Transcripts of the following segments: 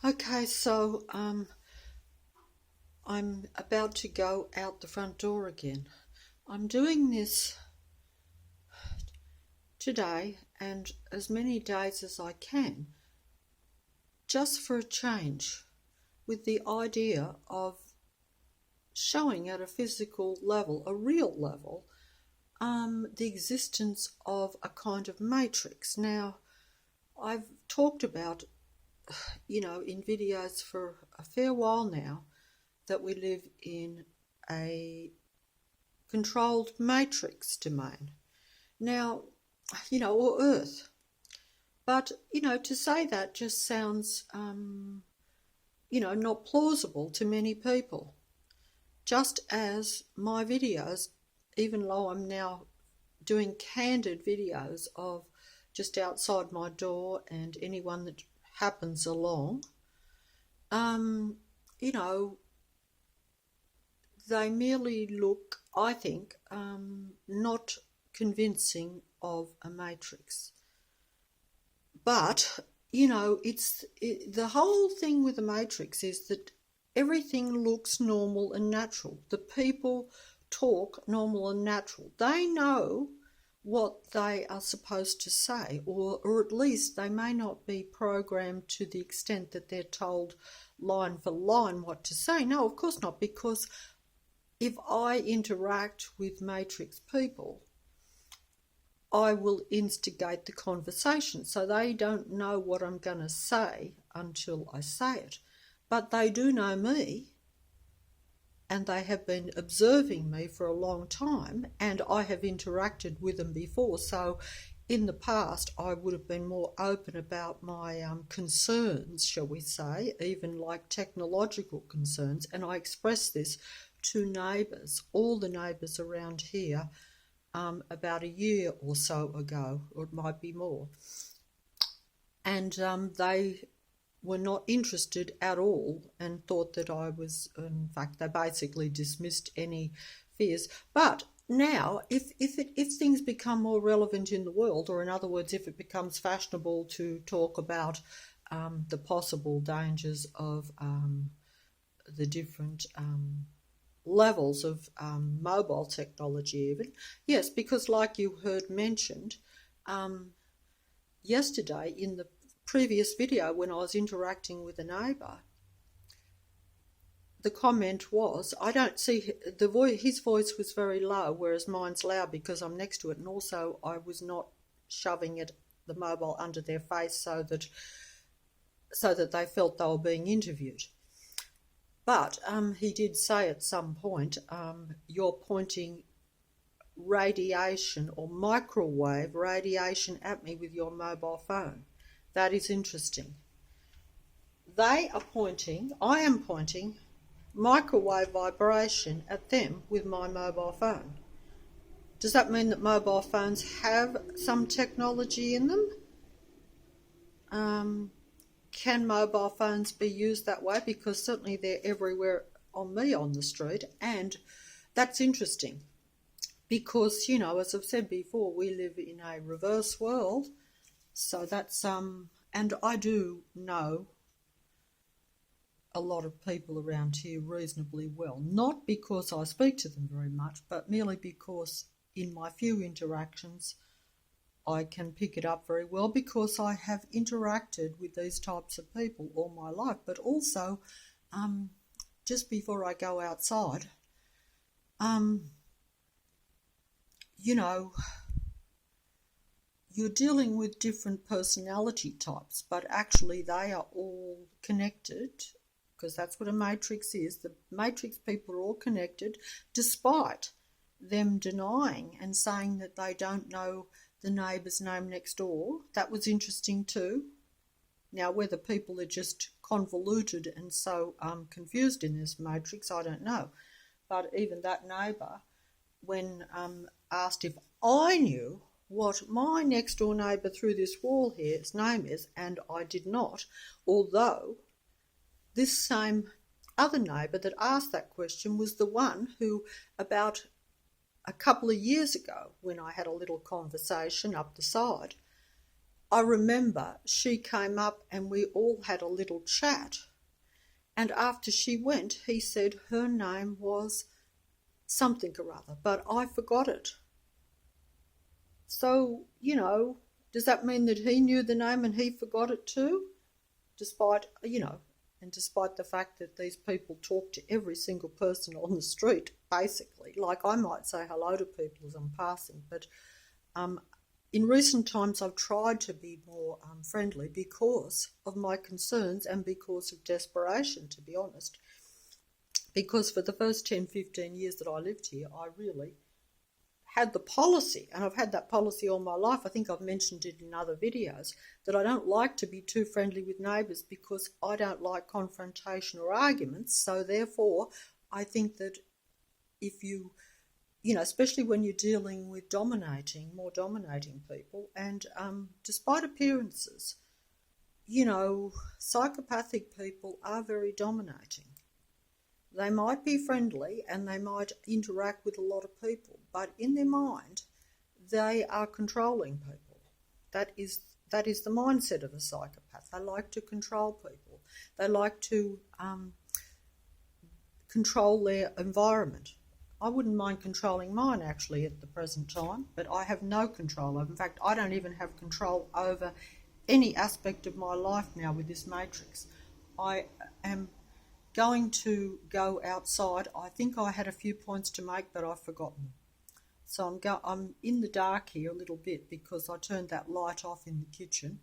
Okay, so I'm about to go out the front door again. I'm doing this today and as many days as I can, just for a change, with the idea of showing at a physical level, a real level, the existence of a kind of matrix. Now, I've talked about, in videos for a fair while now, that we live in a controlled matrix domain. Now, or Earth. But, to say that just sounds, not plausible to many people. Just as my videos, even though I'm now doing candid videos of just outside my door and anyone that happens along, you know, they merely look, I think, not convincing of a matrix. But, the whole thing with the matrix is that everything looks normal and natural. The people talk normal and natural. They know what they are supposed to say, or at least they may not be programmed to the extent that they're told line for line what to say. No, of course not, because if I interact with matrix people, I will instigate the conversation. So they don't know what I'm going to say until I say it. But they do know me, and they have been observing me for a long time, and I have interacted with them before. So in the past, I would have been more open about my concerns, shall we say, even like technological concerns. And I expressed this to neighbours, all the neighbours around here, about a year or so ago, or it might be more. And they were not interested at all and thought that I was, in fact, they basically dismissed any fears. But now, if things become more relevant in the world, or in other words, if it becomes fashionable to talk about the possible dangers of the different levels of mobile technology even. Yes, because like you heard mentioned yesterday in the previous video when I was interacting with a neighbour, the comment was, I don't see his voice was very low, whereas mine's loud because I'm next to it, and also I was not shoving the mobile under their face so that they felt they were being interviewed. But he did say at some point, you're pointing radiation or microwave radiation at me with your mobile phone. That is interesting. I am pointing microwave vibration at them with my mobile phone. Does that mean that mobile phones have some technology in them? Can mobile phones be used that way? Because certainly they're everywhere on me on the street, and that's interesting because, as I've said before, we live in a reverse world. So that's, and I do know a lot of people around here reasonably well, not because I speak to them very much, but merely because in my few interactions I can pick it up very well because I have interacted with these types of people all my life. But also, just before I go outside, you're dealing with different personality types, but actually they are all connected, because that's what a matrix is. The matrix people are all connected, despite them denying and saying that they don't know the neighbour's name next door. That was interesting too. Now, whether people are just convoluted and so confused in this matrix, I don't know. But even that neighbour, when asked if I knew what my next door neighbour through this wall here's name is, and I did not, although this same other neighbour that asked that question was the one who, about a couple of years ago, when I had a little conversation up the side, I remember she came up and we all had a little chat. And after she went, he said her name was something or other, but I forgot it. So, does that mean that he knew the name and he forgot it too? Despite the fact that these people talk to every single person on the street, basically. Like I might say hello to people as I'm passing, but in recent times I've tried to be more friendly because of my concerns and because of desperation, to be honest. Because for the first 10, 15 years that I lived here, I really had the policy, and I've had that policy all my life, I think I've mentioned it in other videos, that I don't like to be too friendly with neighbours because I don't like confrontation or arguments. So therefore, I think that if you, especially when you're dealing with more dominating people, and despite appearances, psychopathic people are very dominating. They might be friendly and they might interact with a lot of people, but in their mind, they are controlling people. That is the mindset of a psychopath. They like to control people. They like to control their environment. I wouldn't mind controlling mine actually at the present time, but I have no control over. In fact, I don't even have control over any aspect of my life now with this matrix. I am going to go outside. I think I had a few points to make, but I've forgotten. So I'm in the dark here a little bit because I turned that light off in the kitchen,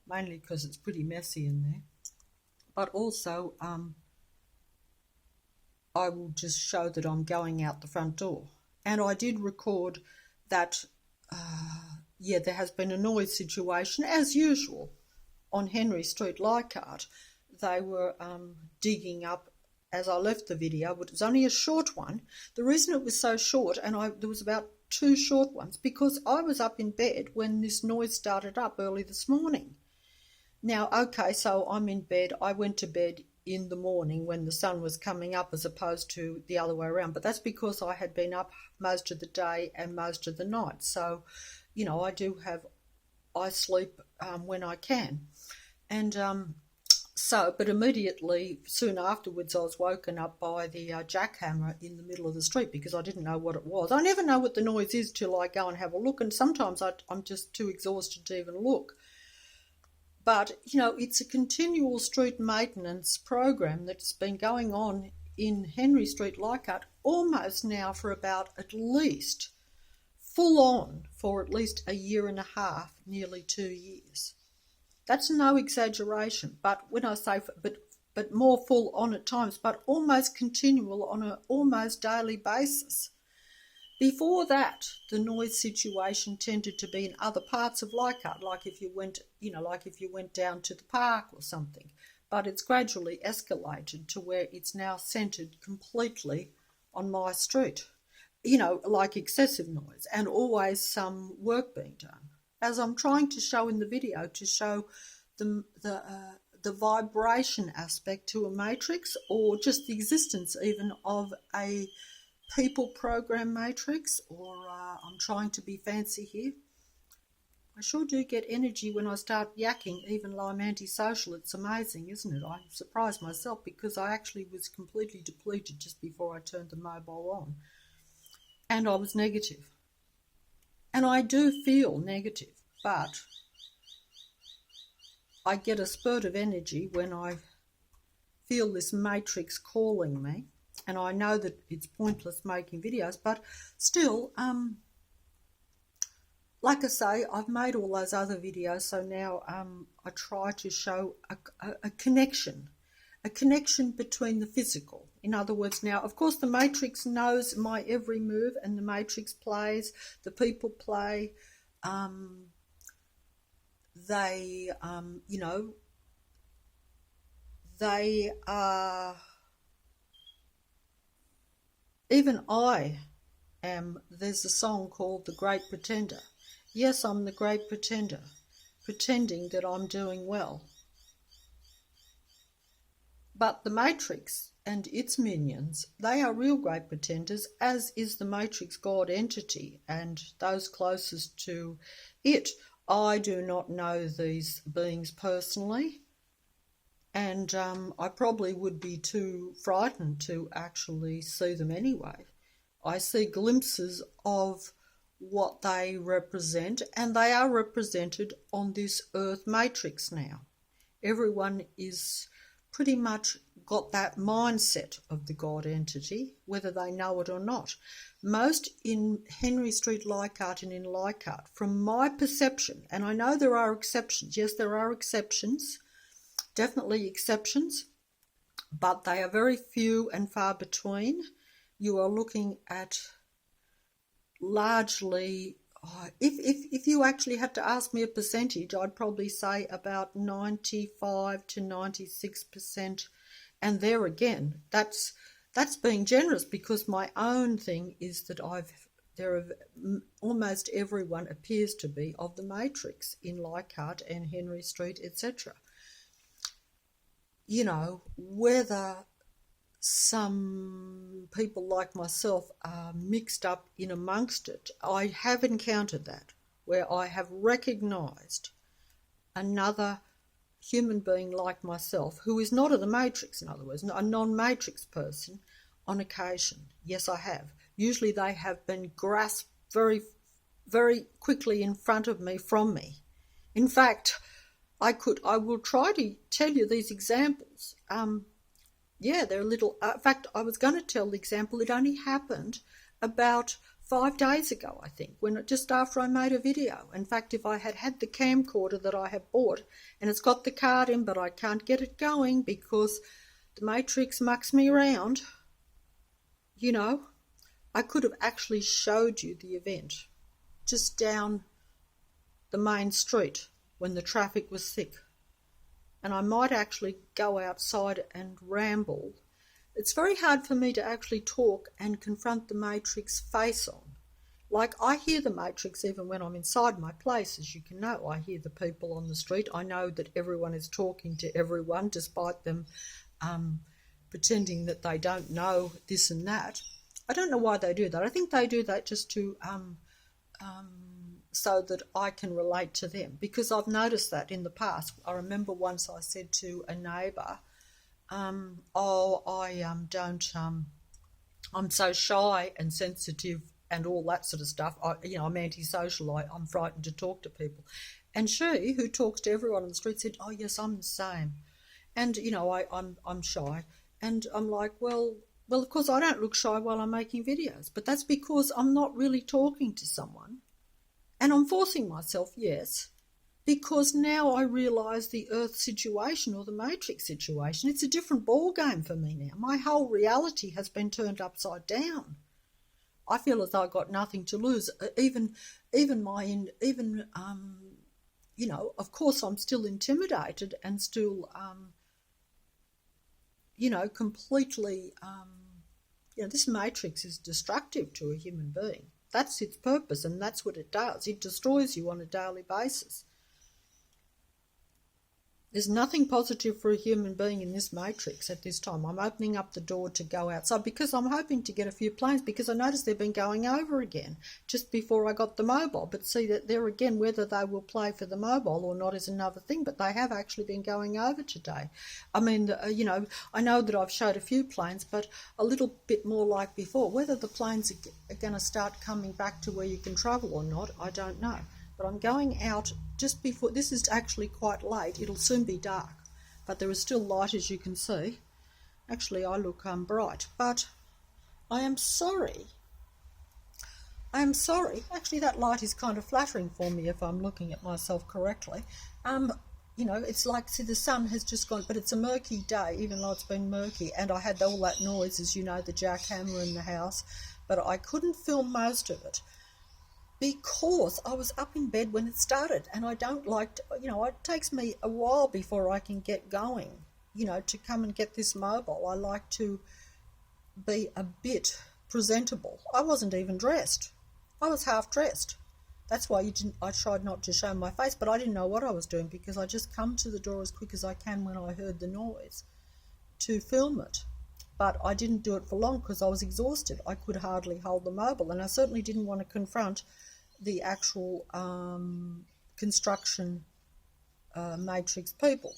mainly because it's pretty messy in there. But also, I will just show that I'm going out the front door. And I did record that, there has been a noise situation, as usual, on Henry Street, Leichhardt. They were digging up as I left the video, but it was only a short one. The reason it was so short, and there was about 2 short ones, because I was up in bed when this noise started up early this morning. Now, okay, so I'm in bed. I went to bed in the morning when the sun was coming up as opposed to the other way around, but that's because I had been up most of the day and most of the night. So, I sleep when I can. And but immediately, soon afterwards, I was woken up by the jackhammer in the middle of the street because I didn't know what it was. I never know what the noise is till I go and have a look, and sometimes I'm just too exhausted to even look. But, it's a continual street maintenance program that's been going on in Henry Street, Leichhardt, almost now for about at least, full on, for at least a year and a half, nearly 2 years. That's no exaggeration, but when I say, but more full on at times, but almost continual on an almost daily basis. Before that, the noise situation tended to be in other parts of Leichhardt, like if you went down to the park or something. But it's gradually escalated to where it's now centred completely on my street. Like excessive noise and always some work being done. As I'm trying to show in the video, to show the vibration aspect to a matrix, or just the existence even of a people program matrix, or I'm trying to be fancy here. I sure do get energy when I start yakking, even though I'm antisocial. It's amazing, isn't it? I'm surprised myself because I actually was completely depleted just before I turned the mobile on. And I was negative. And I do feel negative, but I get a spurt of energy when I feel this matrix calling me. And I know that it's pointless making videos, but still, like I say, I've made all those other videos, so now I try to show a connection between the physical. In other words, now, of course, the matrix knows my every move, and the matrix plays, the people play, they are... Even I am, there's a song called The Great Pretender. Yes, I'm the great pretender, pretending that I'm doing well. But the Matrix and its minions, they are real great pretenders, as is the Matrix God entity and those closest to it. I do not know these beings personally, and I probably would be too frightened to actually see them anyway. I see glimpses of what they represent, and they are represented on this Earth matrix now. Everyone is pretty much got that mindset of the God entity, whether they know it or not. Most in Henry Street, Leichhardt, and in Leichhardt, from my perception, and I know there are exceptions, yes, there are exceptions, definitely exceptions, but they are very few and far between. You are looking at largely, if you actually had to ask me a percentage, I'd probably say about 95 to 96%. And there again, that's being generous, because my own thing is that almost everyone appears to be of the matrix in Leichhardt and Henry Street, etc. You know, whether some people like myself are mixed up in amongst it, I have encountered that, where I have recognised another human being like myself who is not of the matrix, in other words, a non-matrix person, on occasion. Yes, I have. Usually they have been grasped very, very quickly in front of me, from me. In fact, I will try to tell you these examples. Yeah, they're a little... in fact, I was going to tell the example. It only happened about 5 days ago, I think, just after I made a video. In fact, if I had had the camcorder that I have bought, and it's got the card in, but I can't get it going because the matrix mucks me around, you know, I could have actually showed you the event just down the main street when the traffic was thick. And I might actually go outside and ramble. It's very hard for me to actually talk and confront the matrix face on. Like, I hear the matrix even when I'm inside my place, as you can know. I hear the people on the street. I know that everyone is talking to everyone, despite them pretending that they don't know this and that. I don't know why they do that. I think they do that just to so that I can relate to them, because I've noticed that in the past. I remember once I said to a neighbour, I'm so shy and sensitive and all that sort of stuff. I'm antisocial. I'm frightened to talk to people. And she, who talks to everyone on the street, said, "Oh yes, I'm the same." And I'm shy, and I'm like, well, of course I don't look shy while I'm making videos, but that's because I'm not really talking to someone. And I'm forcing myself, yes, because now I realise the Earth situation, or the Matrix situation. It's a different ball game for me now. My whole reality has been turned upside down. I feel as though I've got nothing to lose. Of course I'm still intimidated and still, completely, this Matrix is destructive to a human being. That's its purpose, and that's what it does. It destroys you on a daily basis. There's nothing positive for a human being in this matrix at this time. I'm opening up the door to go outside because I'm hoping to get a few planes, because I noticed they've been going over again just before I got the mobile. But see, that there again, whether they will play for the mobile or not is another thing, but they have actually been going over today. I mean, I know that I've showed a few planes, but a little bit more like before. Whether the planes are going to start coming back to where you can travel or not, I don't know. But I'm going out just before. This is actually quite late. It'll soon be dark, but there is still light, as you can see. Actually, I look bright, but I am sorry. Actually, that light is kind of flattering for me if I'm looking at myself correctly. It's like, see, the sun has just gone, but it's a murky day, even though it's been murky, and I had all that noise, as you know, the jackhammer in the house, but I couldn't film most of it, because I was up in bed when it started, and I don't like to, it takes me a while before I can get going, to come and get this mobile. I like to be a bit presentable. I wasn't even dressed. I was half dressed. That's why I tried not to show my face, but I didn't know what I was doing, because I just come to the door as quick as I can when I heard the noise to film it. But I didn't do it for long because I was exhausted. I could hardly hold the mobile, and I certainly didn't want to confront the actual construction matrix people.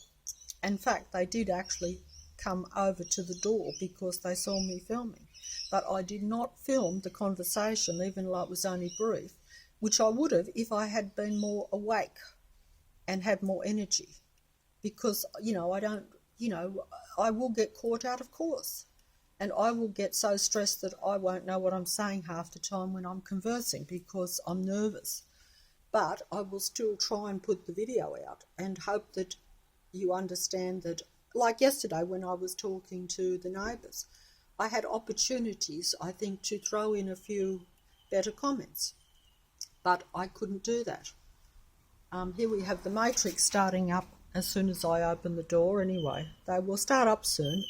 In fact, they did actually come over to the door because they saw me filming. But I did not film the conversation, even though it was only brief, which I would have if I had been more awake and had more energy. Because, I will get caught out, of course. And I will get so stressed that I won't know what I'm saying half the time when I'm conversing because I'm nervous. But I will still try and put the video out and hope that you understand that, like yesterday when I was talking to the neighbours, I had opportunities, I think, to throw in a few better comments. But I couldn't do that. Here we have the matrix starting up as soon as I open the door anyway. They will start up soon.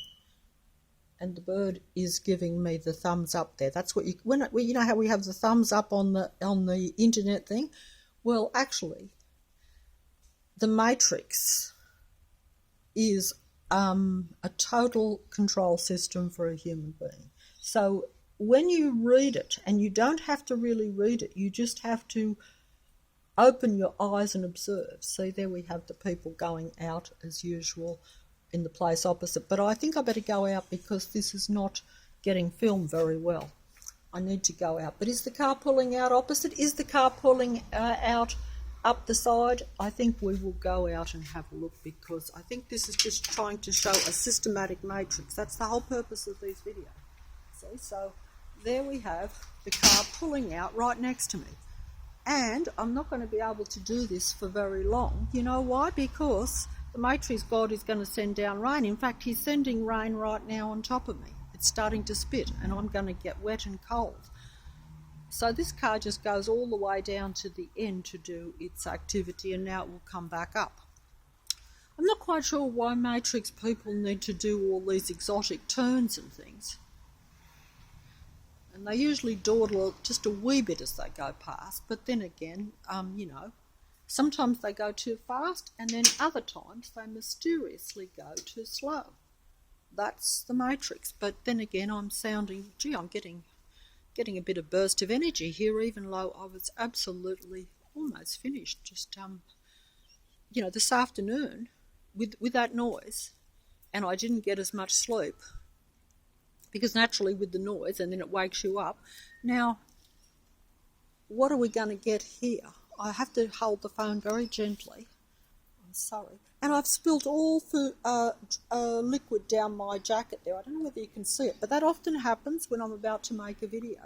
And the bird is giving me the thumbs up there. That's what you know how we have the thumbs up on the internet thing? Well, actually, the matrix is a total control system for a human being. So when you read it, and you don't have to really read it, you just have to open your eyes and observe. See, there we have the people going out as usual in the place opposite. But I think I better go out because this is not getting filmed very well. I need to go out. But is the car pulling out opposite? Is the car pulling out up the side? I think we will go out and have a look because I think this is just trying to show a systematic matrix. That's the whole purpose of these videos. See, so there we have the car pulling out right next to me. And I'm not going to be able to do this for very long. You know why? Because the matrix god is going to send down rain. In fact, he's sending rain right now on top of me. It's starting to spit and I'm going to get wet and cold. So this car just goes all the way down to the end to do its activity and now it will come back up. I'm not quite sure why matrix people need to do all these exotic turns and things. And they usually dawdle just a wee bit as they go past, but then again, sometimes they go too fast and then other times they mysteriously go too slow. That's the matrix. But then again, I'm getting a bit of burst of energy here, even though I was absolutely almost finished just, this afternoon with that noise, and I didn't get as much sleep. Because naturally with the noise and then it wakes you up. Now, what are we going to get here? I have to hold the phone very gently. I'm sorry. And I've spilt all liquid down my jacket there. I don't know whether you can see it, but that often happens when I'm about to make a video.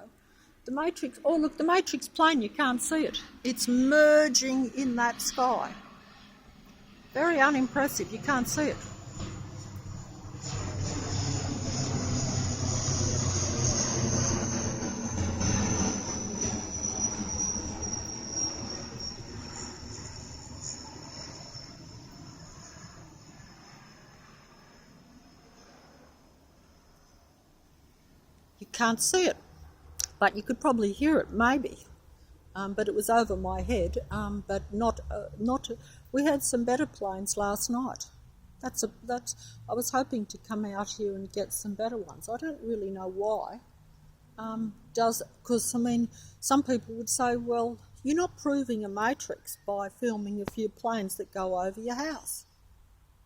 The matrix, the matrix plane, you can't see it. It's merging in that sky. Very unimpressive, you can't see it. You can't see it, but you could probably hear it, maybe. But it was over my head. But not. We had some better planes last night. I was hoping to come out here and get some better ones. I don't really know why. Because some people would say, well, you're not proving a matrix by filming a few planes that go over your house,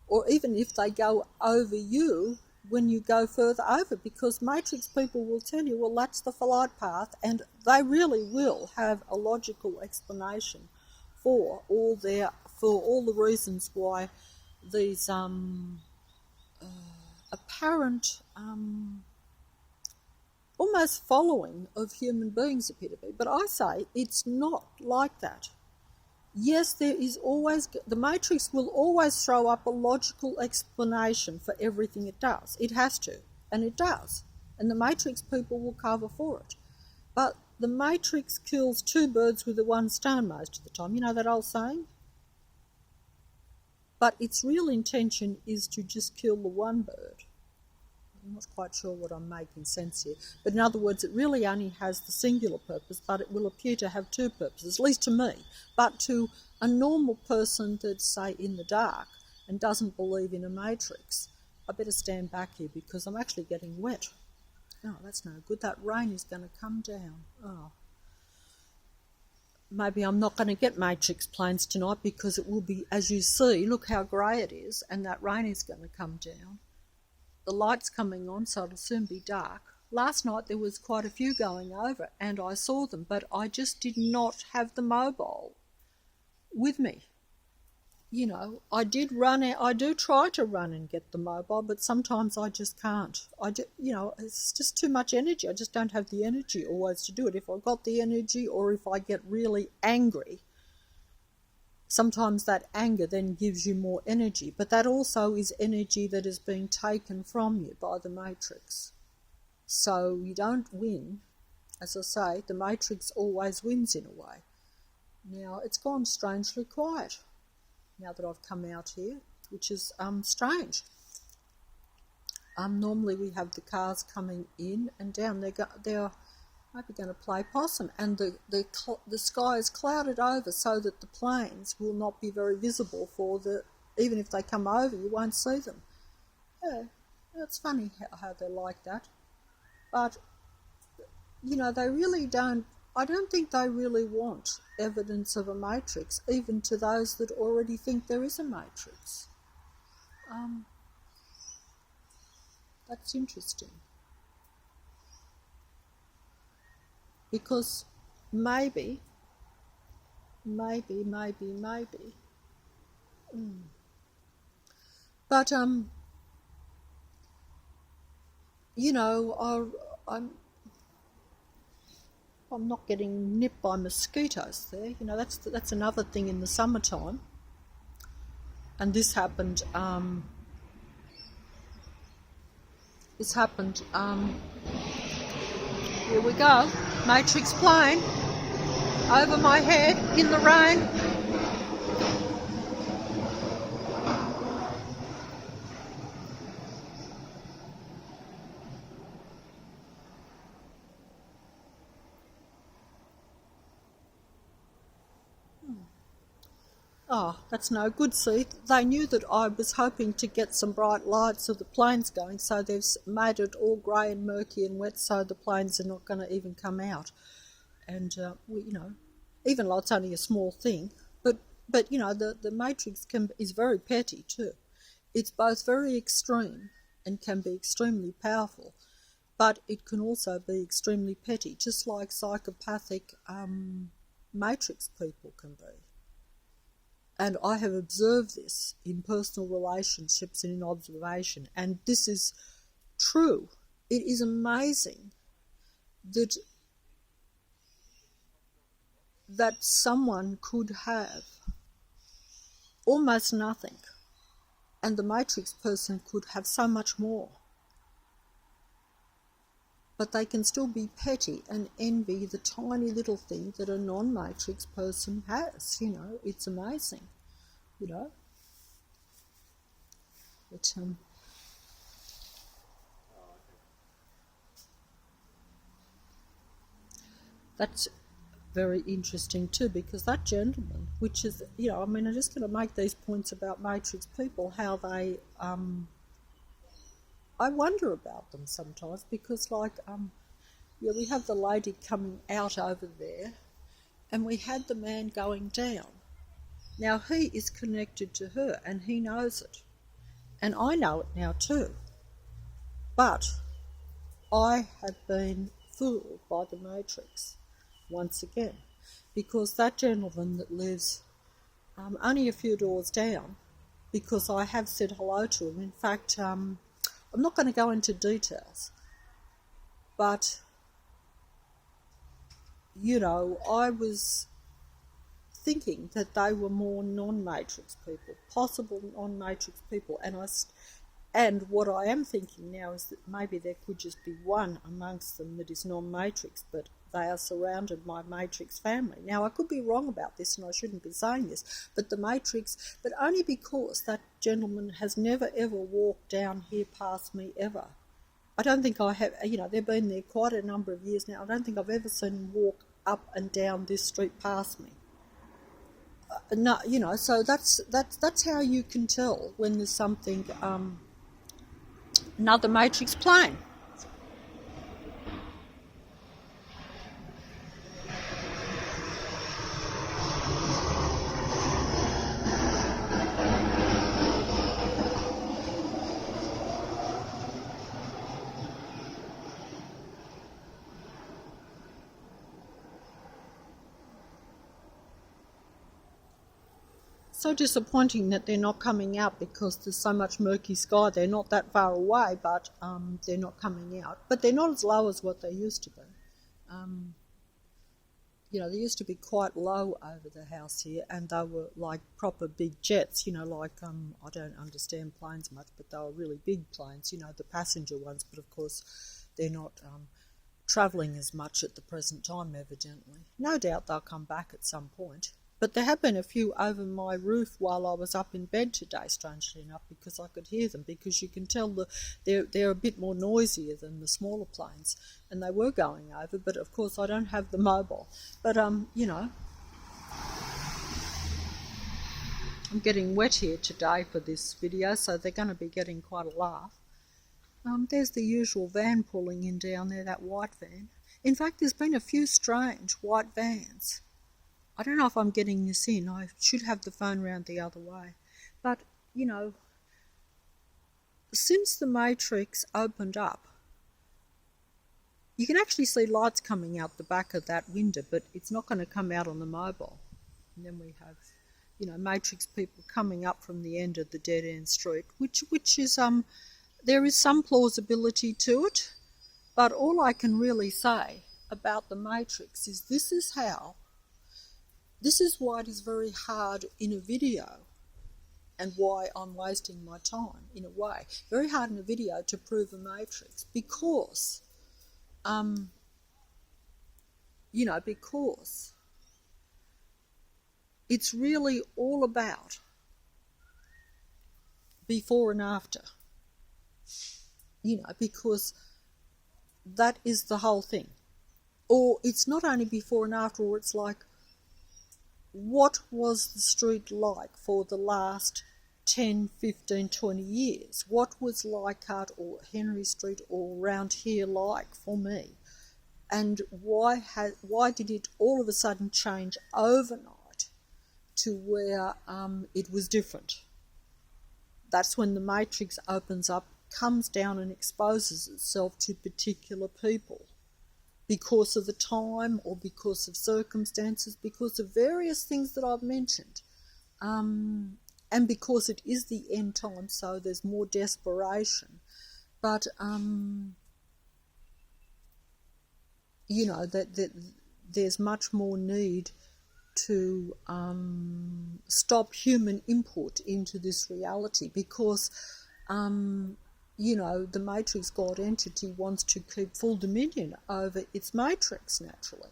or even if they go over you. When you go further over, because matrix people will tell you, well, that's the flight path, and they really will have a logical explanation for all the reasons why these apparent almost following of human beings appear to be. But I say it's not like that. Yes, the matrix will always throw up a logical explanation for everything it does. It has to, and it does. And the matrix people will cover for it. But the matrix kills two birds with the one stone most of the time. You know that old saying? But its real intention is to just kill the one bird. I'm not quite sure what I'm making sense here. But in other words, it really only has the singular purpose, but it will appear to have two purposes, at least to me. But to a normal person that's, say, in the dark and doesn't believe in a matrix, I better stand back here because I'm actually getting wet. Oh, that's no good. That rain is going to come down. Oh. maybe I'm not going to get matrix planes tonight because it will be, as you see, look how grey it is, and that rain is going to come down. The light's coming on, so it'll soon be dark. Last night there was quite a few going over, and I saw them, but I just did not have the mobile with me. You know, I do try to run and get the mobile, but sometimes I just can't. It's just too much energy. I just don't have the energy always to do it. If I've got the energy, or if I get really angry, sometimes that anger then gives you more energy, but that also is energy that is being taken from you by the matrix. So you don't win. As I say, the matrix always wins in a way. Now, it's gone strangely quiet now that I've come out here, which is strange. Normally we have the cars coming in and down. They're maybe going to play possum, and the sky is clouded over so that the planes will not be very visible even if they come over, you won't see them. Yeah, it's funny how they're like that. But, they really don't, I don't think they really want evidence of a matrix, even to those that already think there is a matrix. That's interesting. Because maybe. But, I'm not getting nipped by mosquitoes there. That's another thing in the summertime. And this happened. Here we go. Matrix plane over my head in the rain. Oh, that's no good, see. They knew that I was hoping to get some bright lights of the planes going, so they've made it all grey and murky and wet, so the planes are not going to even come out. And, even though it's only a small thing, but the matrix is very petty too. It's both very extreme and can be extremely powerful, but it can also be extremely petty, just like psychopathic matrix people can be. And I have observed this in personal relationships and in observation, and this is true. It is amazing that someone could have almost nothing, and the matrix person could have so much more. But they can still be petty and envy the tiny little thing that a non-matrix person has. It's amazing. But, that's very interesting too, because that gentleman, which is, I'm just going to make these points about matrix people, how they, I wonder about them sometimes, because we have the lady coming out over there, and we had the man going down. Now he is connected to her, and he knows it, and I know it now too. But I have been fooled by the matrix once again, because that gentleman that lives only a few doors down, because I have said hello to him. In fact, I'm not going to go into details, but, I was thinking that they were more non-matrix people, possible non-matrix people, and what I am thinking now is that maybe there could just be one amongst them that is non-matrix, but they are surrounded by matrix family. Now, I could be wrong about this, and I shouldn't be saying this, but the matrix, but only because that gentleman has never ever walked down here past me ever. I don't think I have, they've been there quite a number of years now. I don't think I've ever seen him walk up and down this street past me. No, so that's how you can tell when there's something, another matrix plane. so disappointing that they're not coming out because there's so much murky sky. They're not that far away, but they're not coming out. But they're not as low as what they used to be. They used to be quite low over the house here, and they were like proper big jets, like, I don't understand planes much, but they were really big planes, the passenger ones, but of course they're not travelling as much at the present time, evidently. No doubt they'll come back at some point. But there have been a few over my roof while I was up in bed today, strangely enough, because I could hear them, because you can tell they're a bit more noisier than the smaller planes, and they were going over, but of course I don't have the mobile. But, I'm getting wet here today for this video, so they're going to be getting quite a laugh. There's the usual van pulling in down there, that white van. In fact, there's been a few strange white vans. I don't know if I'm getting this in. I should have the phone round the other way. But, since the Matrix opened up, you can actually see lights coming out the back of that window, but it's not going to come out on the mobile. And then we have, Matrix people coming up from the end of the dead-end street, which is, there is some plausibility to it, but all I can really say about the Matrix is this is why it is very hard in a video, and why I'm wasting my time, in a way. Very hard in a video to prove a Matrix, because, because it's really all about before and after, because that is the whole thing. Or it's not only before and after, or it's like, what was the street like for the last 10, 15, 20 years? What was Leichhardt or Henry Street or around here like for me? And why did it all of a sudden change overnight to where it was different? That's when the Matrix opens up, comes down and exposes itself to particular people, because of the time or because of circumstances, because of various things that I've mentioned. And because it is the end time, so there's more desperation. But, that there's much more need to stop human input into this reality, because the Matrix God entity wants to keep full dominion over its Matrix, naturally,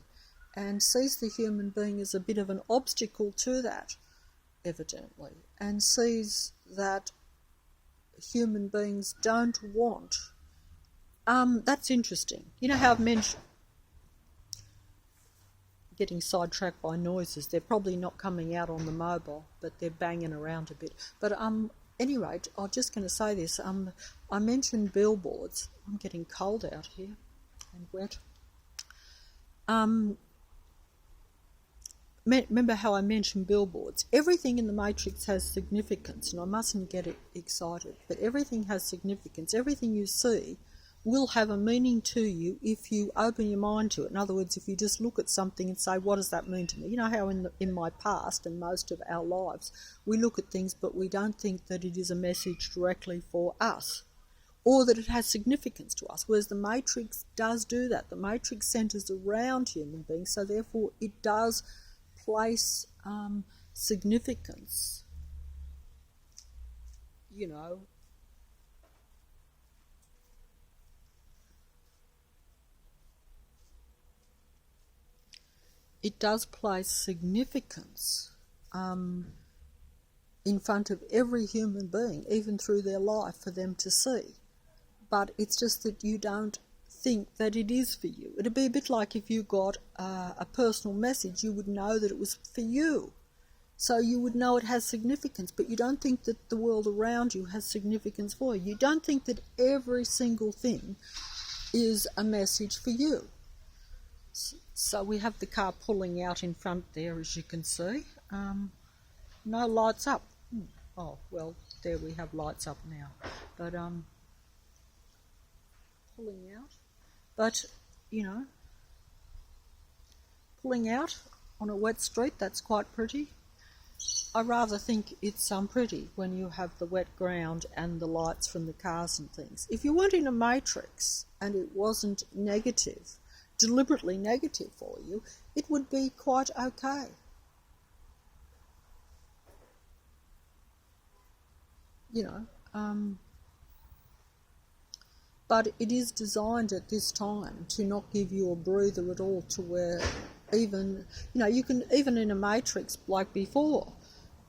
and sees the human being as a bit of an obstacle to that, evidently, and sees that human beings don't want... that's interesting. You know how I've mentioned... Getting sidetracked by noises. They're probably not coming out on the mobile, but they're banging around a bit. But any rate, I'm just going to say this. I mentioned billboards. I'm getting cold out here and wet. Remember how I mentioned billboards? Everything in the Matrix has significance, and I mustn't get excited, but everything has significance. Everything you see will have a meaning to you if you open your mind to it. In other words, if you just look at something and say, what does that mean to me? You know how in my past and most of our lives, we look at things but we don't think that it is a message directly for us, or that it has significance to us, whereas the Matrix does do that. The Matrix centres around human beings, so therefore it does place significance, it does place significance in front of every human being, even through their life, for them to see. But it's just that you don't think that it is for you. It'd be a bit like if you got a personal message, you would know that it was for you. So you would know it has significance, but you don't think that the world around you has significance for you. You don't think that every single thing is a message for you. So we have the car pulling out in front there, as you can see. No lights up. Oh, well, there we have lights up now. But pulling out. But, pulling out on a wet street, that's quite pretty. I rather think it's pretty when you have the wet ground and the lights from the cars and things. If you weren't in a matrix and it wasn't negative, deliberately negative for you, it would be quite okay. But it is designed at this time to not give you a breather at all, to where even, you can, even in a matrix like before,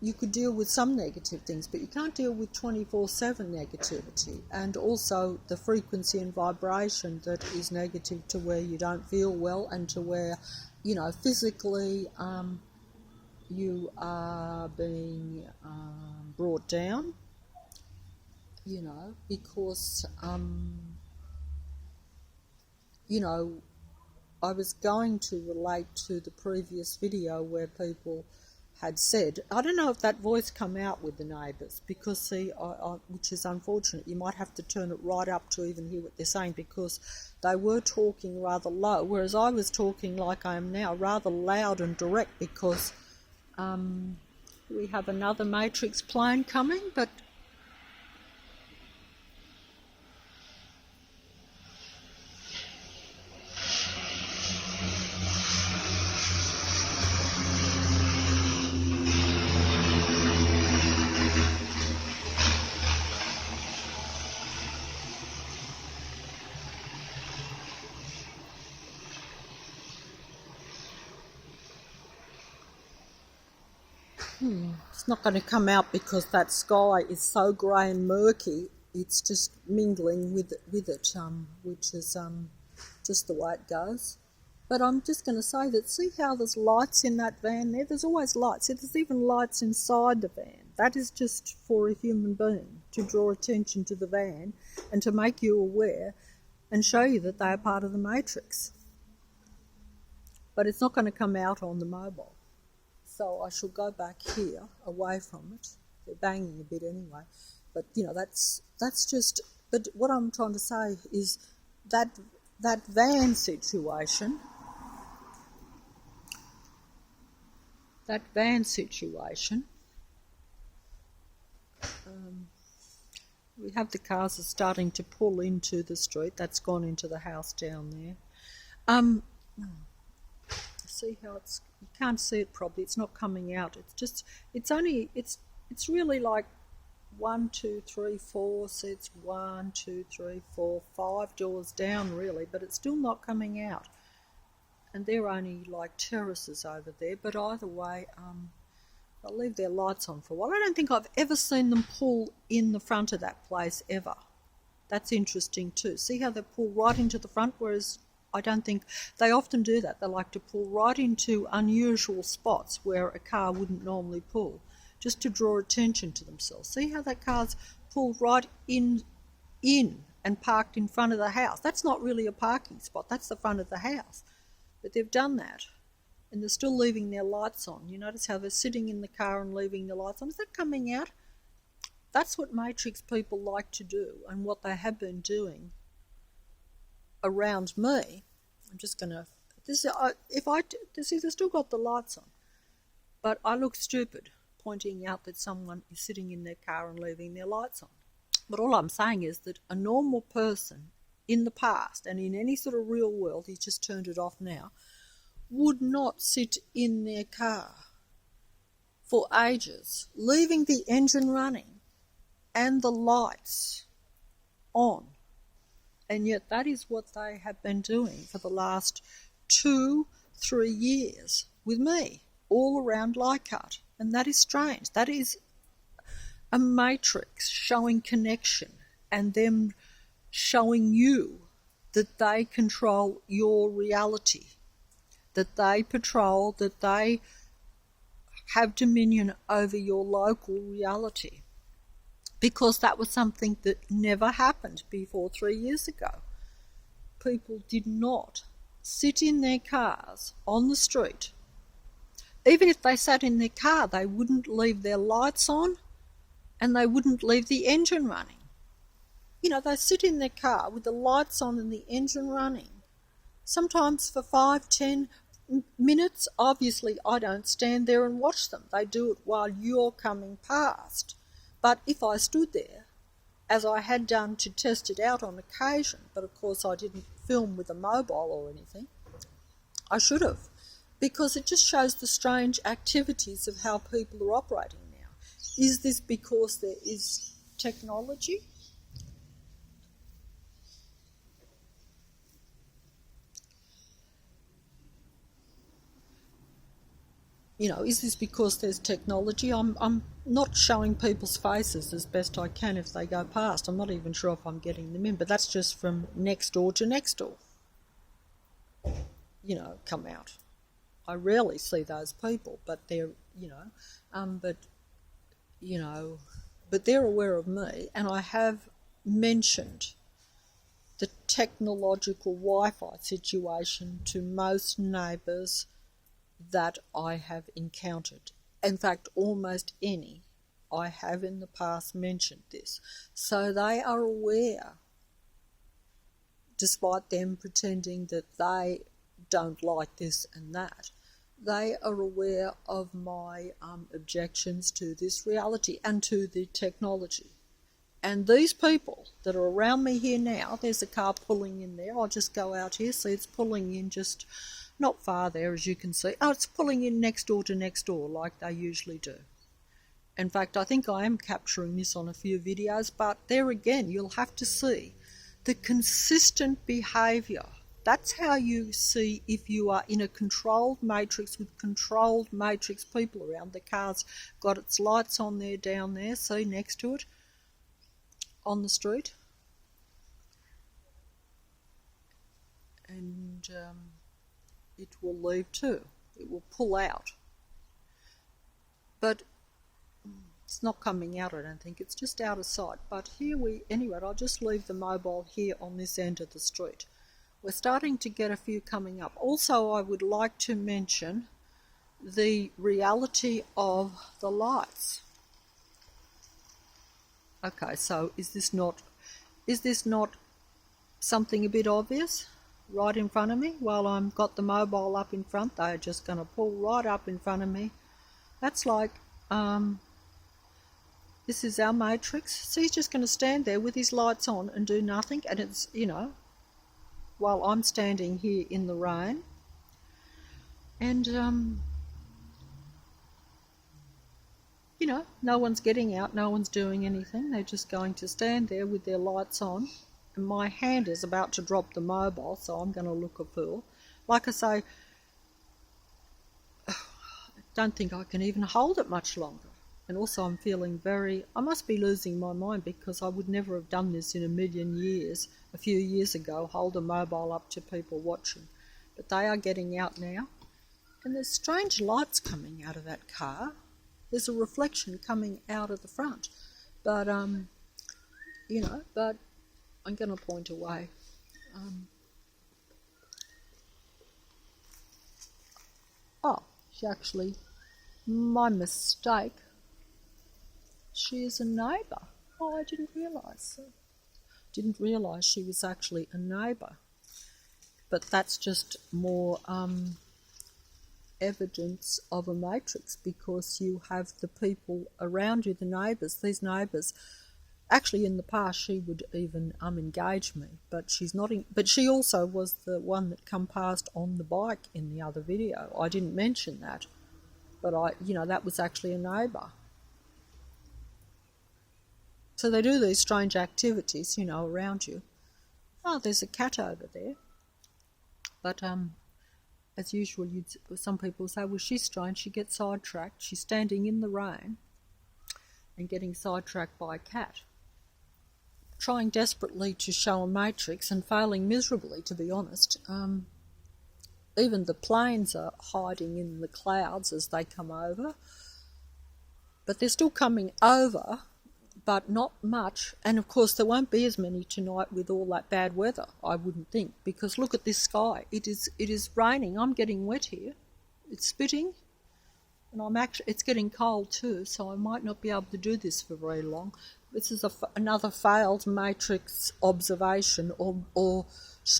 you could deal with some negative things, but you can't deal with 24/7 negativity, and also the frequency and vibration that is negative to where you don't feel well, and to where, physically you are being brought down, because, I was going to relate to the previous video where people had said, I don't know if that voice come out with the neighbours, because see, which is unfortunate, you might have to turn it right up to even hear what they're saying, because they were talking rather low, whereas I was talking like I am now, rather loud and direct, because we have another matrix plane coming, but it's not going to come out because that sky is so grey and murky. It's just mingling with it, which is just the way it goes. But I'm just going to say that, see how there's lights in that van there? There's always lights. See, there's even lights inside the van. That is just for a human being, to draw attention to the van and to make you aware and show you that they are part of the matrix. But it's not going to come out on the mobile. So I shall go back here, away from it. They're banging a bit anyway. But, that's just... But what I'm trying to say is that van situation... we have the cars are starting to pull into the street. That's gone into the house down there. See how you can't see it properly. It's not coming out. It's really like 1, 2, 3, 4. See, it's 1, 2, 3, 4, 5 doors down really, but it's still not coming out. And they're only like terraces over there. But either way, they'll leave their lights on for a while. I don't think I've ever seen them pull in the front of that place ever. That's interesting too. See how they pull right into the front, whereas I don't think they often do that. They like to pull right into unusual spots where a car wouldn't normally pull, just to draw attention to themselves. See how that car's pulled right in and parked in front of the house. That's not really a parking spot. That's the front of the house. But they've done that, and they're still leaving their lights on. You notice how they're sitting in the car and leaving the lights on? Is that coming out? That's what matrix people like to do, and what they have been doing around me. I'm just going to... see, they've still got the lights on. But I look stupid pointing out that someone is sitting in their car and leaving their lights on. But all I'm saying is that a normal person in the past, and in any sort of real world, he's just turned it off now, would not sit in their car for ages, leaving the engine running and the lights on. And yet that is what they have been doing for the last 2-3 years with me, all around Leichhardt. And that is strange. That is a matrix showing connection, and them showing you that they control your reality, that they patrol, that they have dominion over your local reality. Because that was something that never happened before 3 years ago. People did not sit in their cars on the street. Even if they sat in their car, they wouldn't leave their lights on and they wouldn't leave the engine running. They sit in their car with the lights on and the engine running, sometimes for 5, 10, minutes, obviously I don't stand there and watch them. They do it while you're coming past. But if I stood there, as I had done to test it out on occasion, but of course I didn't film with a mobile or anything, I should have, because it just shows the strange activities of how people are operating now. Is this because there is technology? Is this because there's technology? I'm not showing people's faces as best I can if they go past. I'm not even sure if I'm getting them in, but that's just from next door to next door, come out. I rarely see those people, but they're, but, you know, but they're aware of me, and I have mentioned the technological Wi-Fi situation to most neighbours that I have encountered. In fact, almost any I have in the past mentioned this. So they are aware, despite them pretending that they don't like this and that, they are aware of my objections to this reality and to the technology. And these people that are around me here now, there's a car pulling in there. I'll just go out here, see it's pulling in just not far there, as you can see. Oh, it's pulling in next door to next door like they usually do. In fact, I think I am capturing this on a few videos, but there again, you'll have to see the consistent behaviour. That's how you see if you are in a controlled matrix with controlled matrix people around. The car's got its lights on there down there, see, next to it, on the street. And it will leave too. It will pull out. But it's not coming out, I don't think. It's just out of sight. But anyway, I'll just leave the mobile here on this end of the street. We're starting to get a few coming up. Also, I would like to mention the reality of the lights. Okay, so is this not something a bit obvious right in front of me? While I've got the mobile up in front, they're just going to pull right up in front of me. That's like, this is our matrix. So he's just going to stand there with his lights on and do nothing. And it's, while I'm standing here in the rain. And, no one's getting out, no one's doing anything. They're just going to stand there with their lights on. And my hand is about to drop the mobile, so I'm going to look a fool. Like I say, I don't think I can even hold it much longer. And also I'm feeling I must be losing my mind, because I would never have done this in a million years, a few years ago, hold a mobile up to people watching. But they are getting out now. And there's strange lights coming out of that car. There's a reflection coming out of the front. But, but I'm going to point away. My mistake. She is a neighbour. Oh, I didn't realise. Didn't realise she was actually a neighbour. But that's just more evidence of a matrix, because you have the people around you, the neighbours. These neighbours, actually in the past she would even engage me, but she's not. But she also was the one that come past on the bike in the other video. I didn't mention that, but that was actually a neighbour. So they do these strange activities, around you. Oh, there's a cat over there. But as usual, some people say, well, she's strange, she gets sidetracked. She's standing in the rain and getting sidetracked by a cat. Trying desperately to show a matrix and failing miserably, to be honest. Even the planes are hiding in the clouds as they come over. But they're still coming over, but not much. And of course there won't be as many tonight with all that bad weather, I wouldn't think, because look at this sky. It is raining. I'm getting wet here. It's spitting, and it's getting cold too, so I might not be able to do this for very long. This is another failed matrix observation, or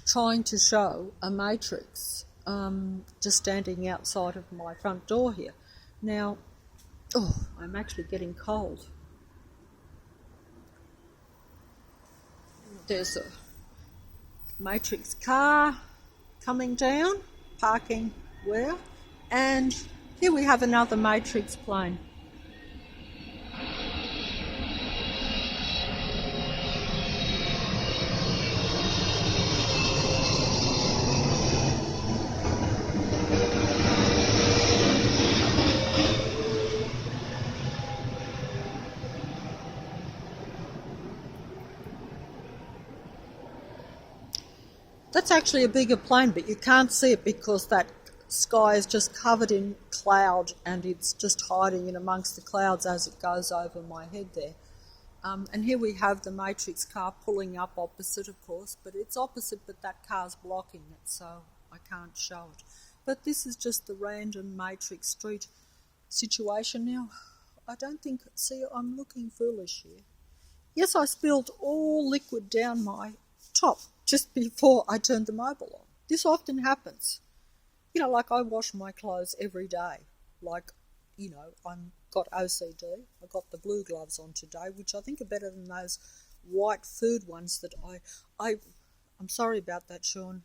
trying to show a matrix just standing outside of my front door here. Now, I'm actually getting cold. There's a Matrix car coming down, parking where, and here we have another Matrix plane. That's actually a bigger plane, but you can't see it because that sky is just covered in cloud and it's just hiding in amongst the clouds as it goes over my head there. And here we have the Matrix car pulling up opposite, of course, but it's opposite, but that car's blocking it, so I can't show it. But this is just the random Matrix Street situation. Now, I don't think, see, I'm looking foolish here. Yes, I spilled all liquid down my top just before I turned the mobile on. This often happens. You know, like I wash my clothes every day. Like, you know, I've got OCD. I got the blue gloves on today, which I think are better than those white food ones that I'm sorry about that, Sean,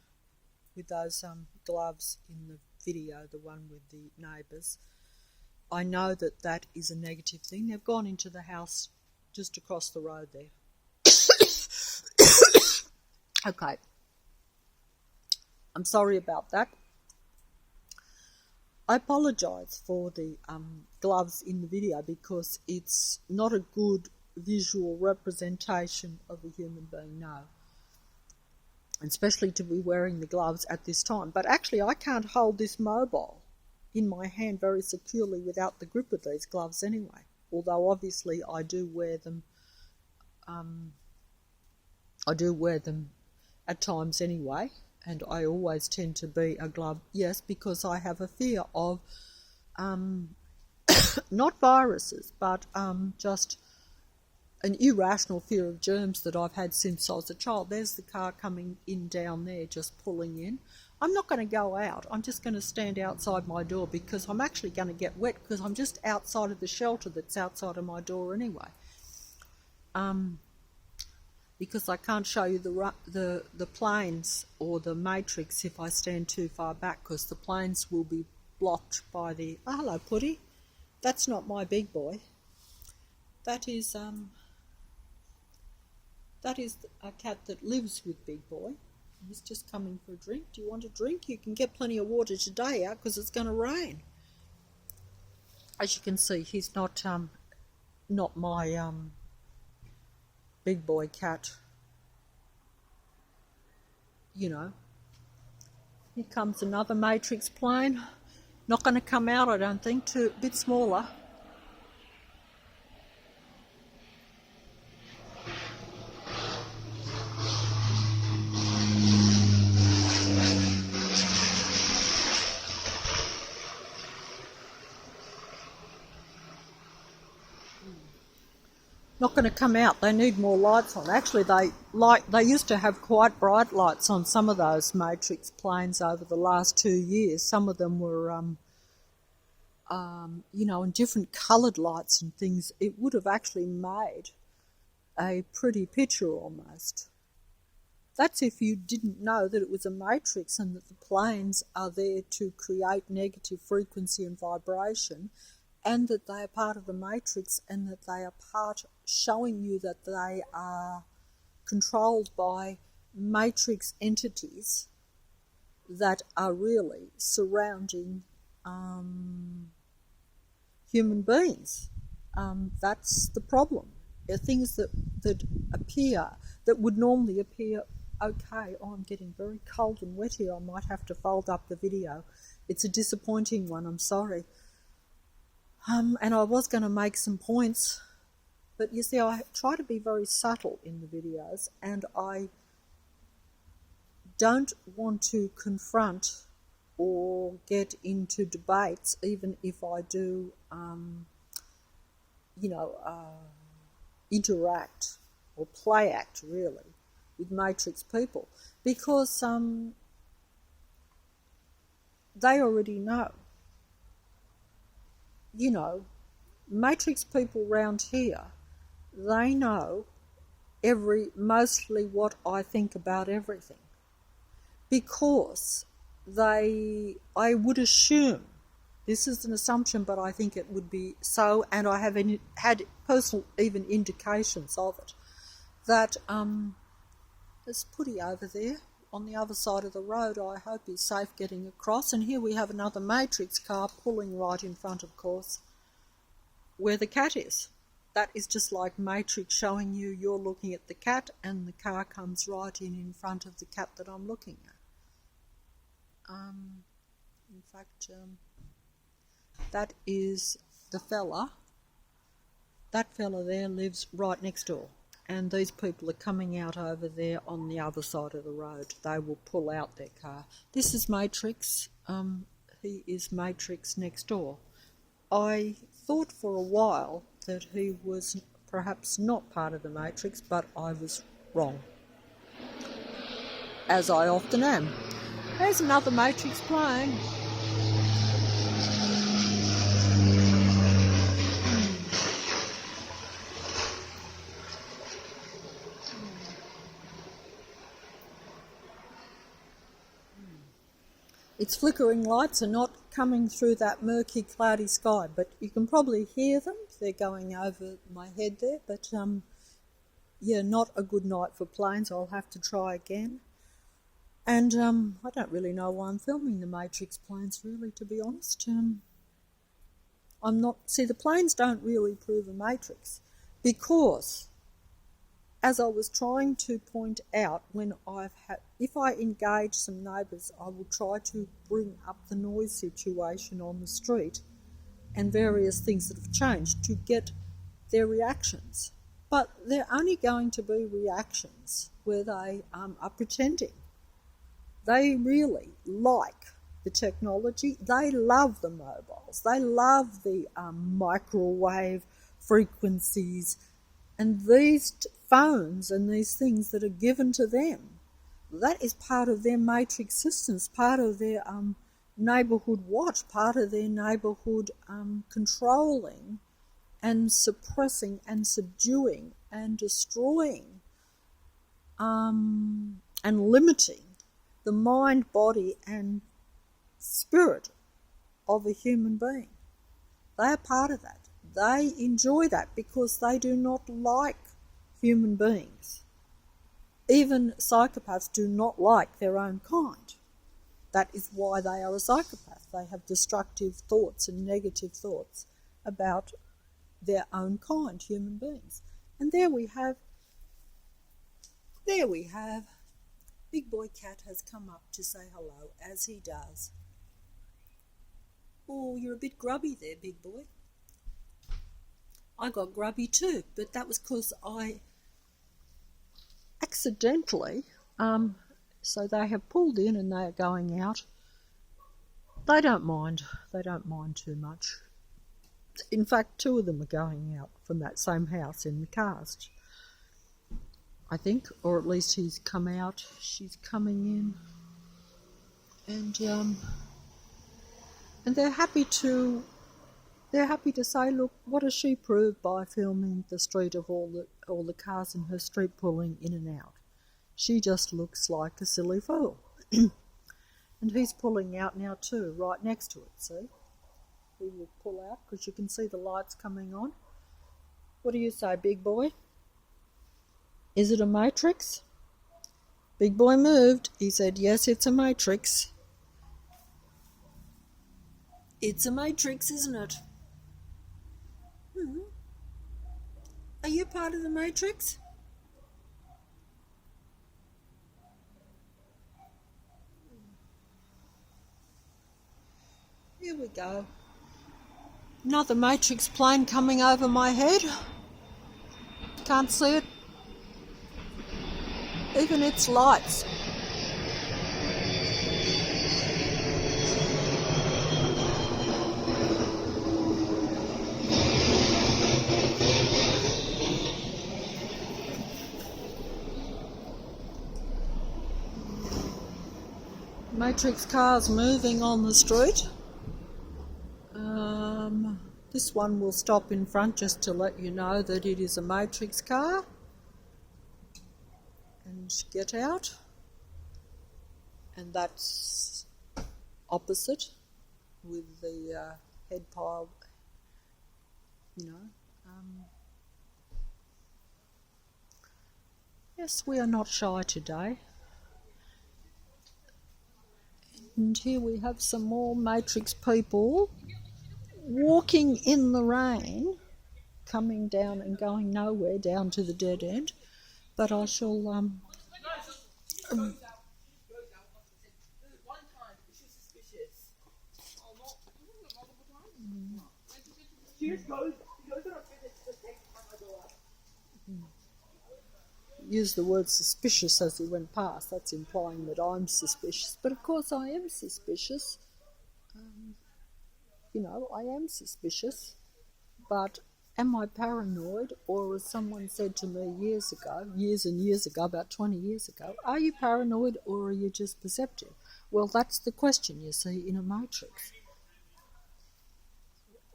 with those gloves in the video, the one with the neighbours. I know that that is a negative thing. They've gone into the house just across the road there. Okay. I'm sorry about that. I apologise for the gloves in the video because it's not a good visual representation of a human being, no. Especially to be wearing the gloves at this time. But actually I can't hold this mobile in my hand very securely without the grip of these gloves anyway. Although obviously I do wear them at times anyway, and I always tend to be a glove, yes, because I have a fear of not viruses, but just an irrational fear of germs that I've had since I was a child. There's the car coming in down there, just pulling in. I'm not going to go out. I'm just going to stand outside my door because I'm actually going to get wet because I'm just outside of the shelter that's outside of my door anyway. Because I can't show you the planes or the Matrix if I stand too far back because the planes will be blocked by the... Oh, hello, Putty. That's not my big boy. That is a cat that lives with Big Boy. He's just coming for a drink. Do you want a drink? You can get plenty of water today out because it's going to rain. As you can see, he's not my big boy cat. You know. Here comes another Matrix plane. Not going to come out, I don't think, a bit smaller. Not going to come out. They need more lights on. Actually, they used to have quite bright lights on some of those Matrix planes over the last 2 years. Some of them were, you know, in different coloured lights and things. It would have actually made a pretty picture almost. That's if you didn't know that it was a matrix and that the planes are there to create negative frequency and vibration, and that they are part of the matrix and that they are part showing you that they are controlled by matrix entities that are really surrounding human beings. That's the problem. There are things that appear, that would normally appear okay. Oh, I'm getting very cold and wet here. I might have to fold up the video. It's a disappointing one, I'm sorry. And I was going to make some points, but you see, I try to be very subtle in the videos, and I don't want to confront or get into debates, even if I do, interact or play act, really, with matrix people, because they already know. You know, Matrix people round here, they know mostly what I think about everything. Because I would assume, this is an assumption, but I think it would be so, and I have had personal even indications of it, that there's Putty over there on the other side of the road. I hope he's safe getting across. And here we have another Matrix car pulling right in front, of course, where the cat is. That is just like Matrix showing you're looking at the cat, and the car comes right in front of the cat that I'm looking at. In fact, that is the fella. That fella there lives right next door. And these people are coming out over there on the other side of the road. They will pull out their car. This is Matrix. He is Matrix next door. I thought for a while that he was perhaps not part of the Matrix, but I was wrong, as I often am. There's another Matrix plane. Its flickering lights are not coming through that murky, cloudy sky, but you can probably hear them. They're going over my head there, but yeah, not a good night for planes. I'll have to try again. And I don't really know why I'm filming the Matrix planes, really, to be honest. The planes don't really prove a Matrix, because, as I was trying to point out, if I engage some neighbours, I will try to bring up the noise situation on the street and various things that have changed to get their reactions. But they're only going to be reactions where they are pretending. They really like the technology. They love the mobiles. They love the microwave frequencies and these phones and these things that are given to them. That is part of their Matrix systems, part of their neighbourhood watch, part of their neighbourhood controlling and suppressing and subduing and destroying and limiting the mind, body and spirit of a human being. They are part of that. They enjoy that because they do not like human beings. Even psychopaths do not like their own kind. That is why they are a psychopath. They have destructive thoughts and negative thoughts about their own kind, human beings. And there we have, Big Boy Cat has come up to say hello, as he does. Oh, you're a bit grubby there, Big Boy. I got grubby too, but that was because I accidentally, so they have pulled in and they are going out. They don't mind too much. In fact, two of them are going out from that same house in the cars, I think, or at least he's come out, she's coming in, and they're happy to say, look, what has she proved by filming the street of all the cars in her street pulling in and out? She just looks like a silly fool. And he's pulling out now too, right next to it, see? He will pull out because you can see the lights coming on. What do you say, Big Boy? Is it a Matrix? Big Boy moved. He said, yes, it's a Matrix. It's a Matrix, isn't it? Are you part of the Matrix? Here we go. Another Matrix plane coming over my head. Can't see it. Even its lights. Matrix cars moving on the street. This one will stop in front just to let you know that it is a Matrix car. And get out. And that's opposite with the head pile, Yes, we are not shy today. And here we have some more Matrix people walking in the rain, coming down and going nowhere, down to the dead end. But I shall use the word suspicious as he went past. That's implying that I'm suspicious. But of course I am suspicious. I am suspicious. But am I paranoid? Or as someone said to me years and years ago, about 20 years ago, are you paranoid or are you just perceptive? Well, that's the question, you see, in a matrix.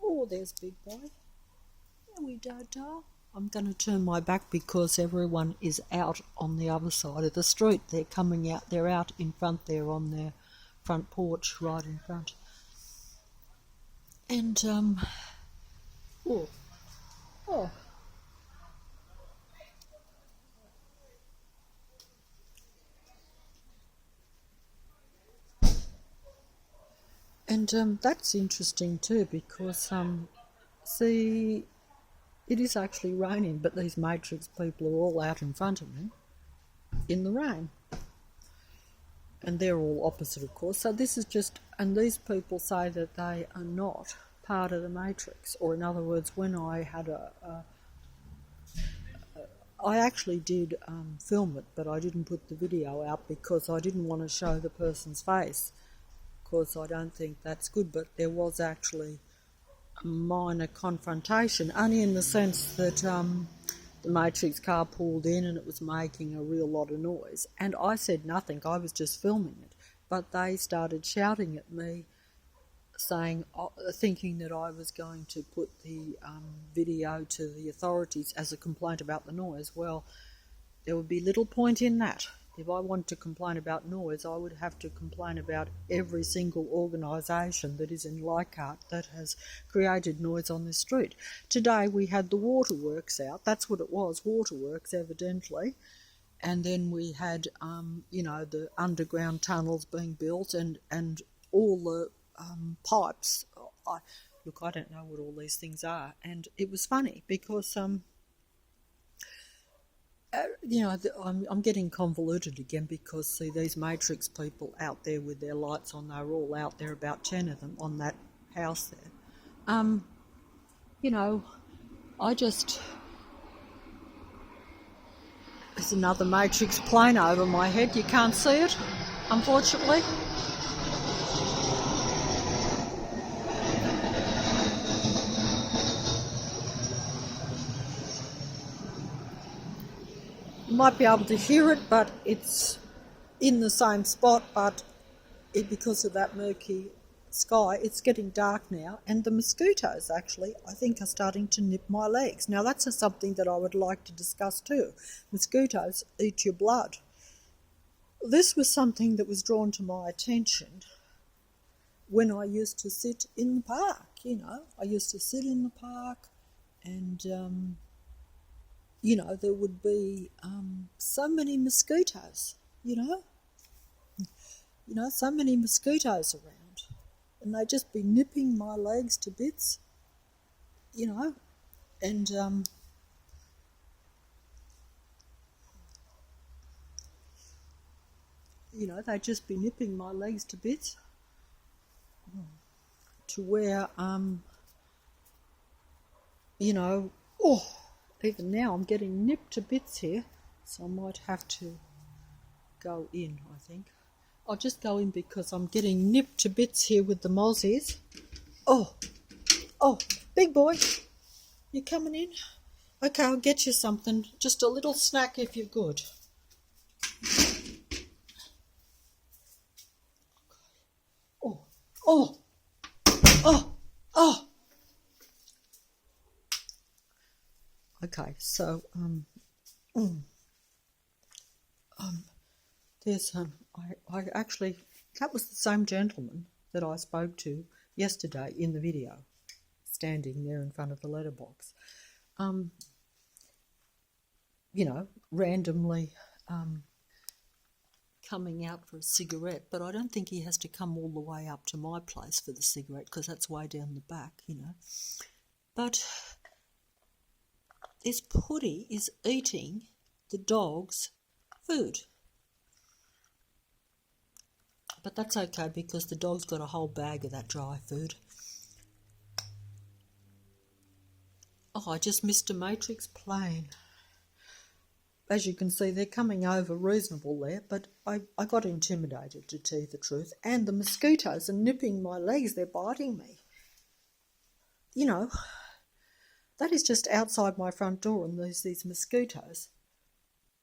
Oh, there's Big Boy. There we go, doll. I'm going to turn my back because everyone is out on the other side of the street. They're coming out. They're out in front there on their front porch, right in front. And, And that's interesting too because, see, it is actually raining, but these Matrix people are all out in front of me in the rain. And they're all opposite, of course. So this is just, and these people say that they are not part of the Matrix. Or in other words, when I had I actually did film it, but I didn't put the video out because I didn't want to show the person's face. Of course, I don't think that's good, but there was actually a minor confrontation, only in the sense that the Matrix car pulled in and it was making a real lot of noise. And I said nothing, I was just filming it. But they started shouting at me, thinking that I was going to put the video to the authorities as a complaint about the noise. Well, there would be little point in that. If I wanted to complain about noise, I would have to complain about every single organisation that is in Leichhardt that has created noise on this street. Today we had the waterworks out. That's what it was, waterworks evidently. And then we had, the underground tunnels being built and all the pipes. I don't know what all these things are. And it was funny because... I'm getting convoluted again because, see, these Matrix people out there with their lights on, they're all out there, about 10 of them on that house there. There's another Matrix plane over my head. You can't see it, unfortunately. You might be able to hear it, but it's in the same spot, but because of that murky sky, it's getting dark now, and the mosquitoes actually, I think, are starting to nip my legs. Now that's something that I would like to discuss too. Mosquitoes eat your blood. This was something that was drawn to my attention when I used to sit in the park, I used to sit in the park and... there would be so many mosquitoes, so many mosquitoes around. And they'd just be nipping my legs to bits, and they'd just be nipping my legs to bits to where, even now I'm getting nipped to bits here, so I might have to go in, I think. I'll just go in because I'm getting nipped to bits here with the mozzies. Oh, Big Boy, you coming in? Okay, I'll get you something, just a little snack if you're good. Oh, oh, oh. Okay, so there's I actually, that was the same gentleman that I spoke to yesterday in the video, standing there in front of the letterbox. Randomly coming out for a cigarette, but I don't think he has to come all the way up to my place for the cigarette because that's way down the back, But this putty is eating the dog's food. But that's okay because the dog's got a whole bag of that dry food. Oh, I just missed a Matrix plane. As you can see, they're coming over reasonable there, but I got intimidated, to tell you the truth. And the mosquitoes are nipping my legs. They're biting me. That is just outside my front door, and these mosquitoes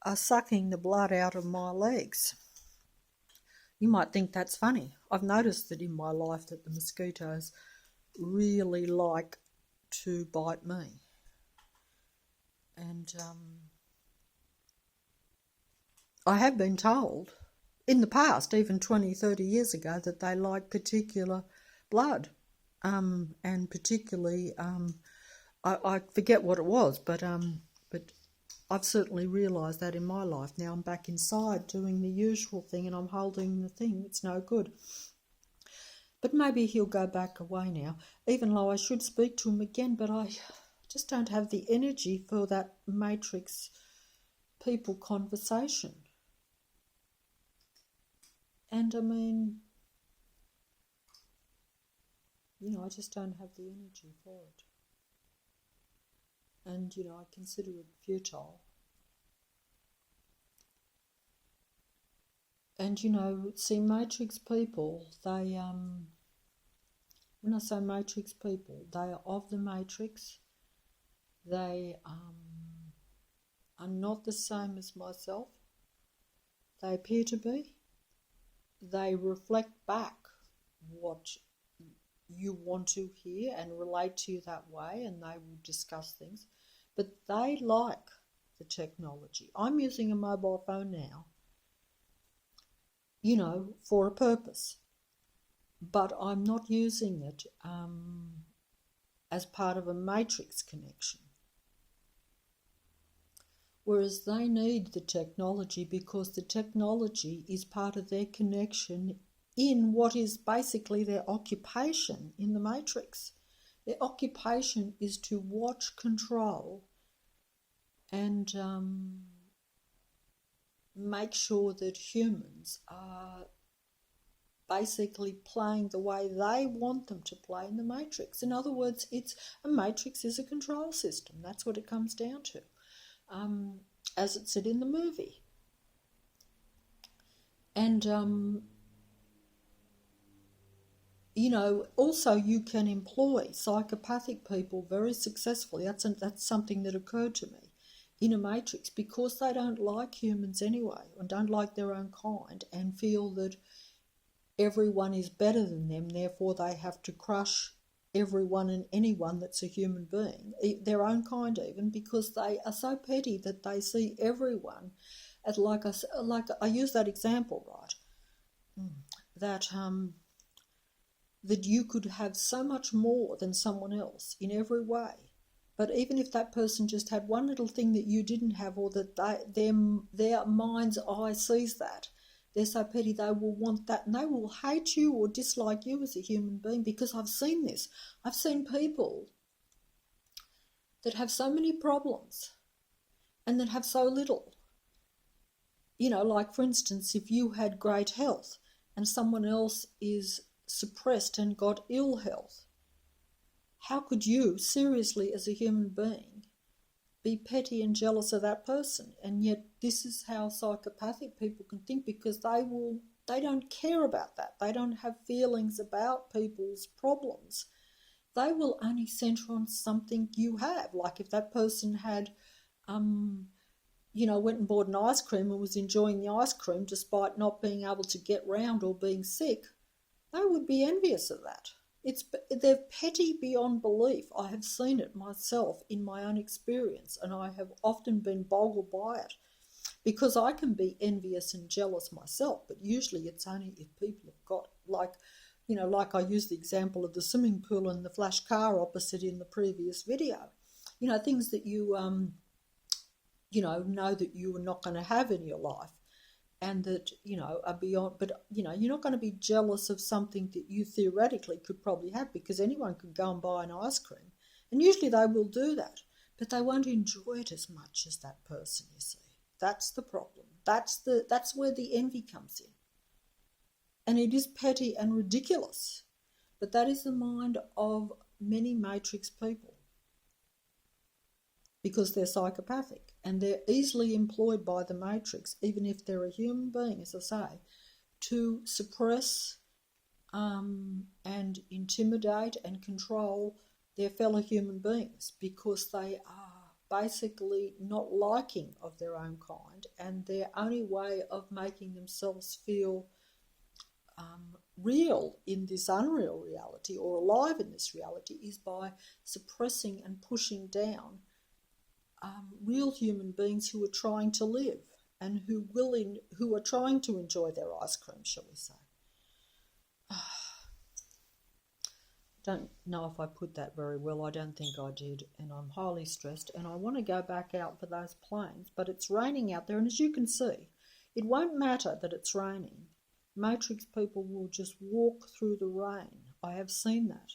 are sucking the blood out of my legs. You might think that's funny. I've noticed that in my life that the mosquitoes really like to bite me. And I have been told in the past, even 20, 30 years ago, that they like particular blood. And particularly, I forget what it was, but I've certainly realised that in my life. Now I'm back inside doing the usual thing and I'm holding the thing. It's no good. But maybe he'll go back away now, even though I should speak to him again, but I just don't have the energy for that Matrix people conversation. And I mean, I just don't have the energy for it. And, I consider it futile. And, see, Matrix people, they, when I say Matrix people, they are of the Matrix. They are not the same as myself. They appear to be. They reflect back what you want to hear and relate to you that way, and they will discuss things. But they like the technology. I'm using a mobile phone now, for a purpose. But I'm not using it as part of a Matrix connection. Whereas they need the technology because the technology is part of their connection in what is basically their occupation in the Matrix. Their occupation is to watch, control, and make sure that humans are basically playing the way they want them to play in the Matrix. In other words, a Matrix is a control system. That's what it comes down to. As it said in the movie. And, also you can employ psychopathic people very successfully. That's something that occurred to me in a Matrix because they don't like humans anyway and don't like their own kind and feel that everyone is better than them, therefore they have to crush everyone and anyone that's a human being, their own kind even, because they are so petty that they see everyone as like I use that example, right? That you could have so much more than someone else in every way, but even if that person just had one little thing that you didn't have, or that their mind's eye sees that, they're so petty they will want that, and they will hate you or dislike you as a human being, because I've seen this. I've seen people that have so many problems and that have so little. Like for instance, if you had great health and someone else is suppressed and got ill health, how could you, seriously as a human being, be petty and jealous of that person? And yet this is how psychopathic people can think, because they don't care about that. They don't have feelings about people's problems. They will only centre on something you have. Like if that person had, went and bought an ice cream and was enjoying the ice cream despite not being able to get round or being sick, they would be envious of that. They're petty beyond belief. I have seen it myself in my own experience, and I have often been boggled by it because I can be envious and jealous myself, but usually it's only if people have got, like I used the example of the swimming pool and the flash car opposite in the previous video. Things that you know that you are not going to have in your life, and that are beyond. But you're not going to be jealous of something that you theoretically could probably have, because anyone could go and buy an ice cream, and usually they will do that, but they won't enjoy it as much as that person. You see, that's the problem. That's where the envy comes in, and it is petty and ridiculous, but that is the mind of many matrix people, because they're psychopathic and they're easily employed by the matrix, even if they're a human being, as I say, to suppress and intimidate and control their fellow human beings, because they are basically not liking of their own kind, and their only way of making themselves feel real in this unreal reality, or alive in this reality, is by suppressing and pushing down real human beings who are trying to live and who are trying to enjoy their ice cream, shall we say. Don't know if I put that very well. I don't think I did, and I'm highly stressed, and I want to go back out for those planes, but it's raining out there, and as you can see, it won't matter that it's raining. Matrix people will just walk through the rain. I have seen that,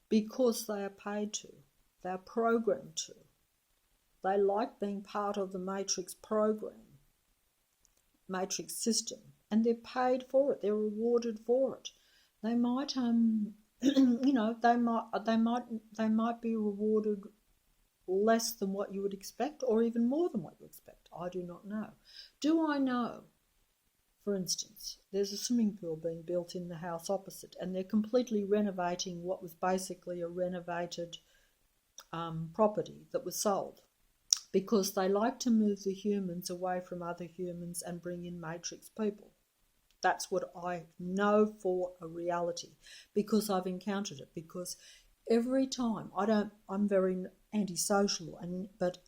because they are paid to. They are programmed to. They like being part of the Matrix program, Matrix system, and they're paid for it. They're rewarded for it. They might, they might be rewarded less than what you would expect, or even more than what you expect. I do not know. Do I know? For instance, there's a swimming pool being built in the house opposite, and they're completely renovating what was basically a renovated property that was sold, because they like to move the humans away from other humans and bring in matrix people. That's what I know for a reality, because I've encountered it. Because every time, I'm very antisocial, but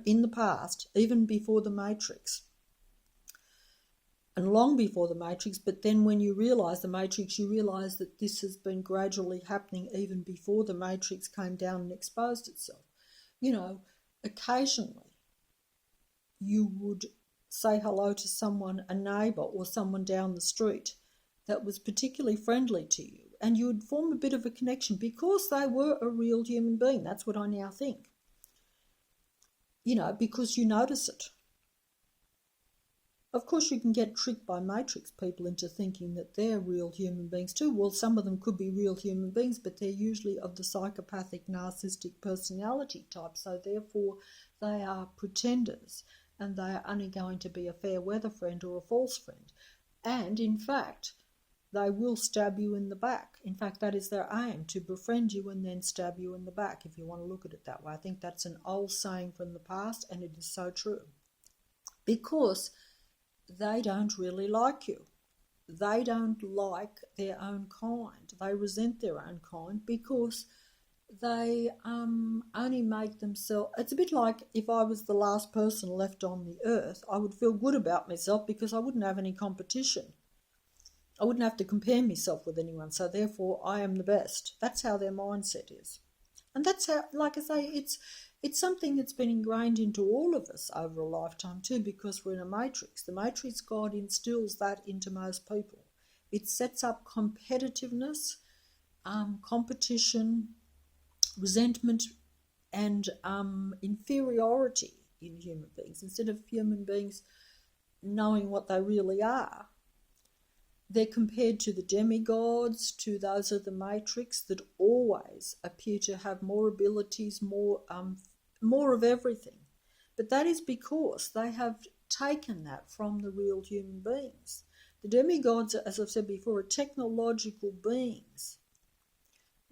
in the past, even before the Matrix, and long before the Matrix, but then when you realise the Matrix, you realise that this has been gradually happening even before the Matrix came down and exposed itself. Occasionally you would say hello to someone, a neighbour or someone down the street that was particularly friendly to you, and you would form a bit of a connection because they were a real human being. That's what I now think. Because you notice it. Of course, you can get tricked by Matrix people into thinking that they're real human beings too. Well, some of them could be real human beings, but they're usually of the psychopathic, narcissistic personality type. So therefore, they are pretenders, and they are only going to be a fair weather friend or a false friend. And in fact, they will stab you in the back. In fact, that is their aim, to befriend you and then stab you in the back, if you want to look at it that way. I think that's an old saying from the past, and it is so true. Because they don't really like you. They don't like their own kind. They resent their own kind because they only make themselves... It's a bit like if I was the last person left on the earth, I would feel good about myself because I wouldn't have any competition. I wouldn't have to compare myself with anyone, so therefore I am the best. That's how their mindset is. And that's how, like I say, it's something that's been ingrained into all of us over a lifetime too, because we're in a matrix. The matrix God instills that into most people. It sets up competitiveness, competition, resentment, and inferiority in human beings. Instead of human beings knowing what they really are, they're compared to the demigods, to those of the matrix that always appear to have more abilities, more of everything. But that is because they have taken that from the real human beings. The demigods, as I've said before, are technological beings.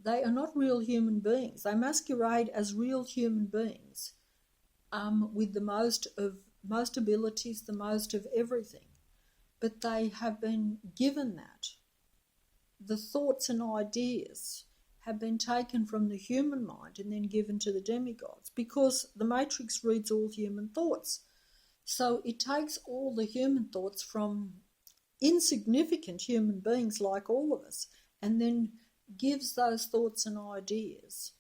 They are not real human beings. They masquerade as real human beings with the most abilities, the most of everything. But they have been given that the thoughts and ideas have been taken from the human mind and then given to the demigods, because the Matrix reads all human thoughts. So it takes all the human thoughts from insignificant human beings like all of us, and then gives those thoughts and ideas,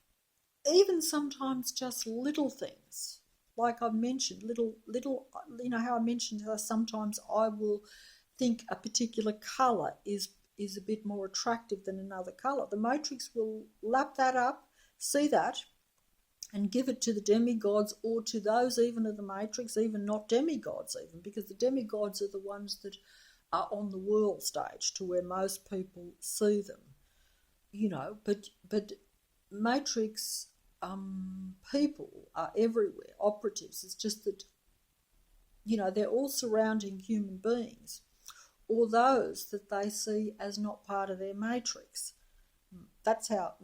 even sometimes just little things. Like I've mentioned, little, how I mentioned how sometimes I will think a particular colour is a bit more attractive than another colour. The Matrix will lap that up, see that, and give it to the demigods, or to those even of the Matrix, even not demigods even, because the demigods are the ones that are on the world stage to where most people see them, but Matrix people are everywhere, operatives. It's just that, they're all surrounding human beings, or those that they see as not part of their matrix. That's how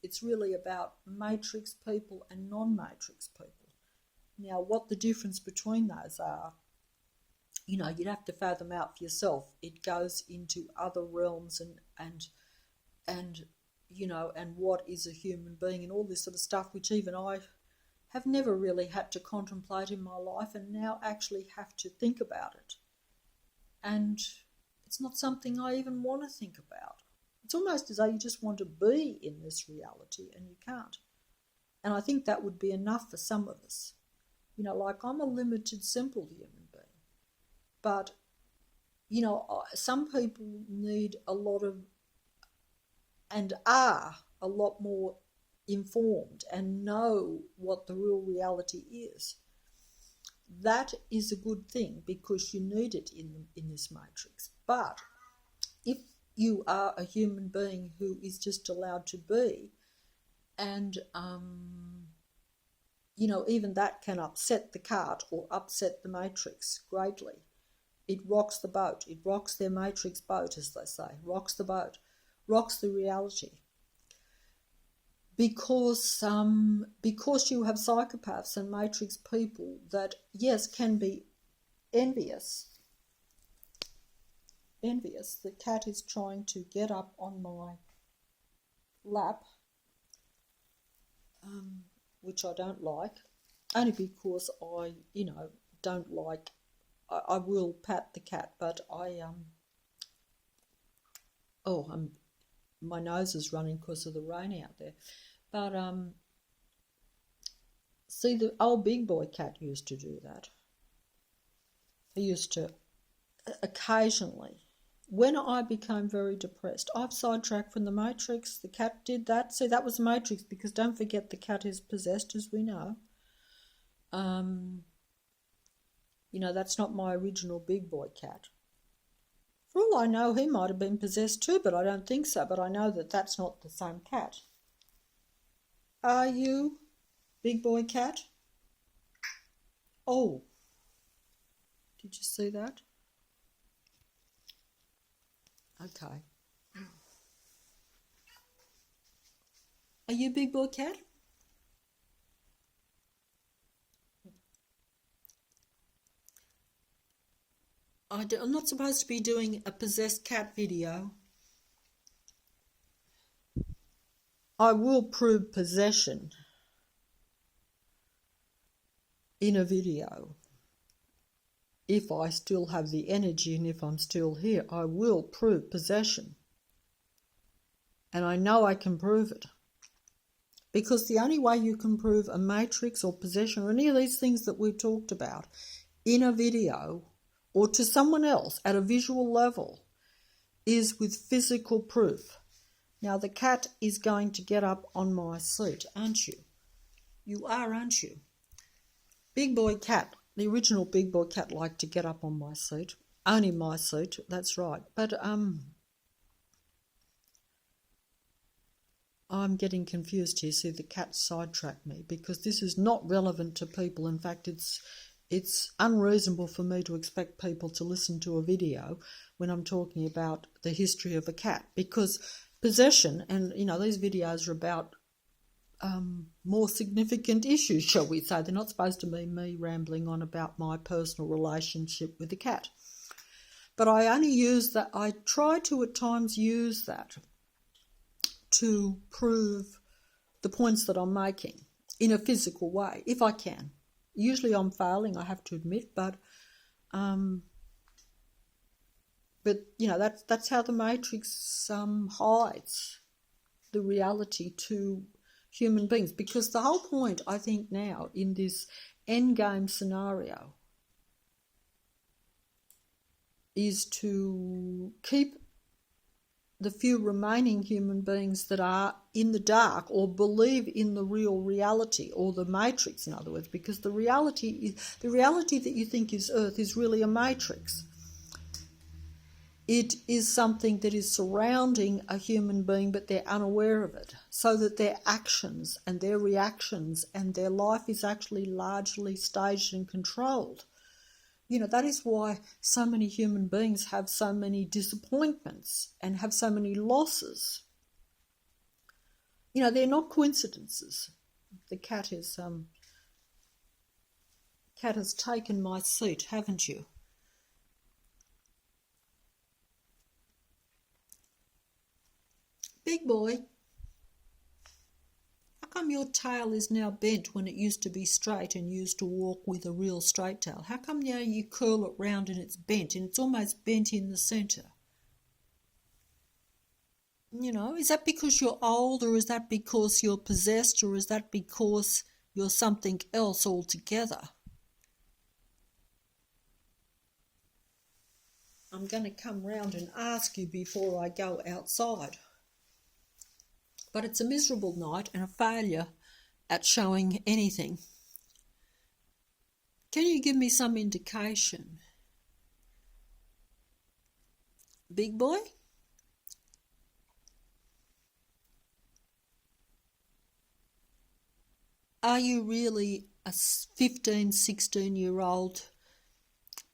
it's really about matrix people and non-matrix people. Now, what the difference between those are, you'd have to fathom out for yourself. It goes into other realms and what is a human being and all this sort of stuff, which even I have never really had to contemplate in my life, and now actually have to think about it. And it's not something I even want to think about. It's almost as though you just want to be in this reality and you can't. And I think that would be enough for some of us. Like, I'm a limited, simple human being. But, some people need a lot of, and are a lot more informed and know what the real reality is. That is a good thing, because you need it in this matrix. But if you are a human being who is just allowed to be, and even that can upset the cart or upset the matrix greatly. It rocks the boat. It rocks their matrix boat, as they say. Rocks the boat. Rocks the reality. Because you have psychopaths and matrix people that, yes, can be envious. The cat is trying to get up on my lap, which I don't like, only because I, don't like. I will pat the cat, but my nose is running because of the rain out there. But see, the old big boy cat used to do that. He used to occasionally. When I became very depressed, I've sidetracked from the Matrix. The cat did that. See, that was the Matrix, because don't forget the cat is possessed, as we know. That's not my original big boy cat. For all I know, he might have been possessed too, but I don't think so. But I know that that's not the same cat. Are you big boy cat? Oh, did you see that? Okay. Are you big boy cat? I'm not supposed to be doing a possessed cat video. I will prove possession in a video. If I still have the energy and if I'm still here, I will prove possession. And I know I can prove it. Because the only way you can prove a matrix or possession or any of these things that we've talked about in a video or to someone else at a visual level is with physical proof. Now, the cat is going to get up on my seat, aren't you? You are, aren't you? Big boy cat, the original big boy cat, liked to get up on my seat. Only my seat, that's right. But I'm getting confused here. See, the cat sidetracked me, because this is not relevant to people. In fact, it's unreasonable for me to expect people to listen to a video when I'm talking about the history of a cat, because possession, and these videos are about more significant issues, shall we say. They're not supposed to be me rambling on about my personal relationship with the cat. But I only use that, I try to at times use that to prove the points that I'm making in a physical way, if I can. Usually I'm failing, I have to admit, but you know, that's how the Matrix hides the reality to human beings. Because the whole point, I think, now in this endgame scenario is to keep the few remaining human beings that are in the dark or believe in the real reality, or the Matrix, in other words, because the reality that you think is Earth is really a matrix. It is something that is surrounding a human being, but they're unaware of it, so that their actions and their reactions and their life is actually largely staged and controlled. You know, that is why so many human beings have so many disappointments and have so many losses. You know, they're not coincidences. The cat has taken my seat, haven't you? Big boy, how come your tail is now bent when it used to be straight and you used to walk with a real straight tail? How come now you curl it round and it's bent, and it's almost bent in the centre? You know, is that because you're old, or is that because you're possessed, or is that because you're something else altogether? I'm going to come round and ask you before I go outside. But it's a miserable night and a failure at showing anything. Can you give me some indication? Big boy? Are you really a 15, 16-year-old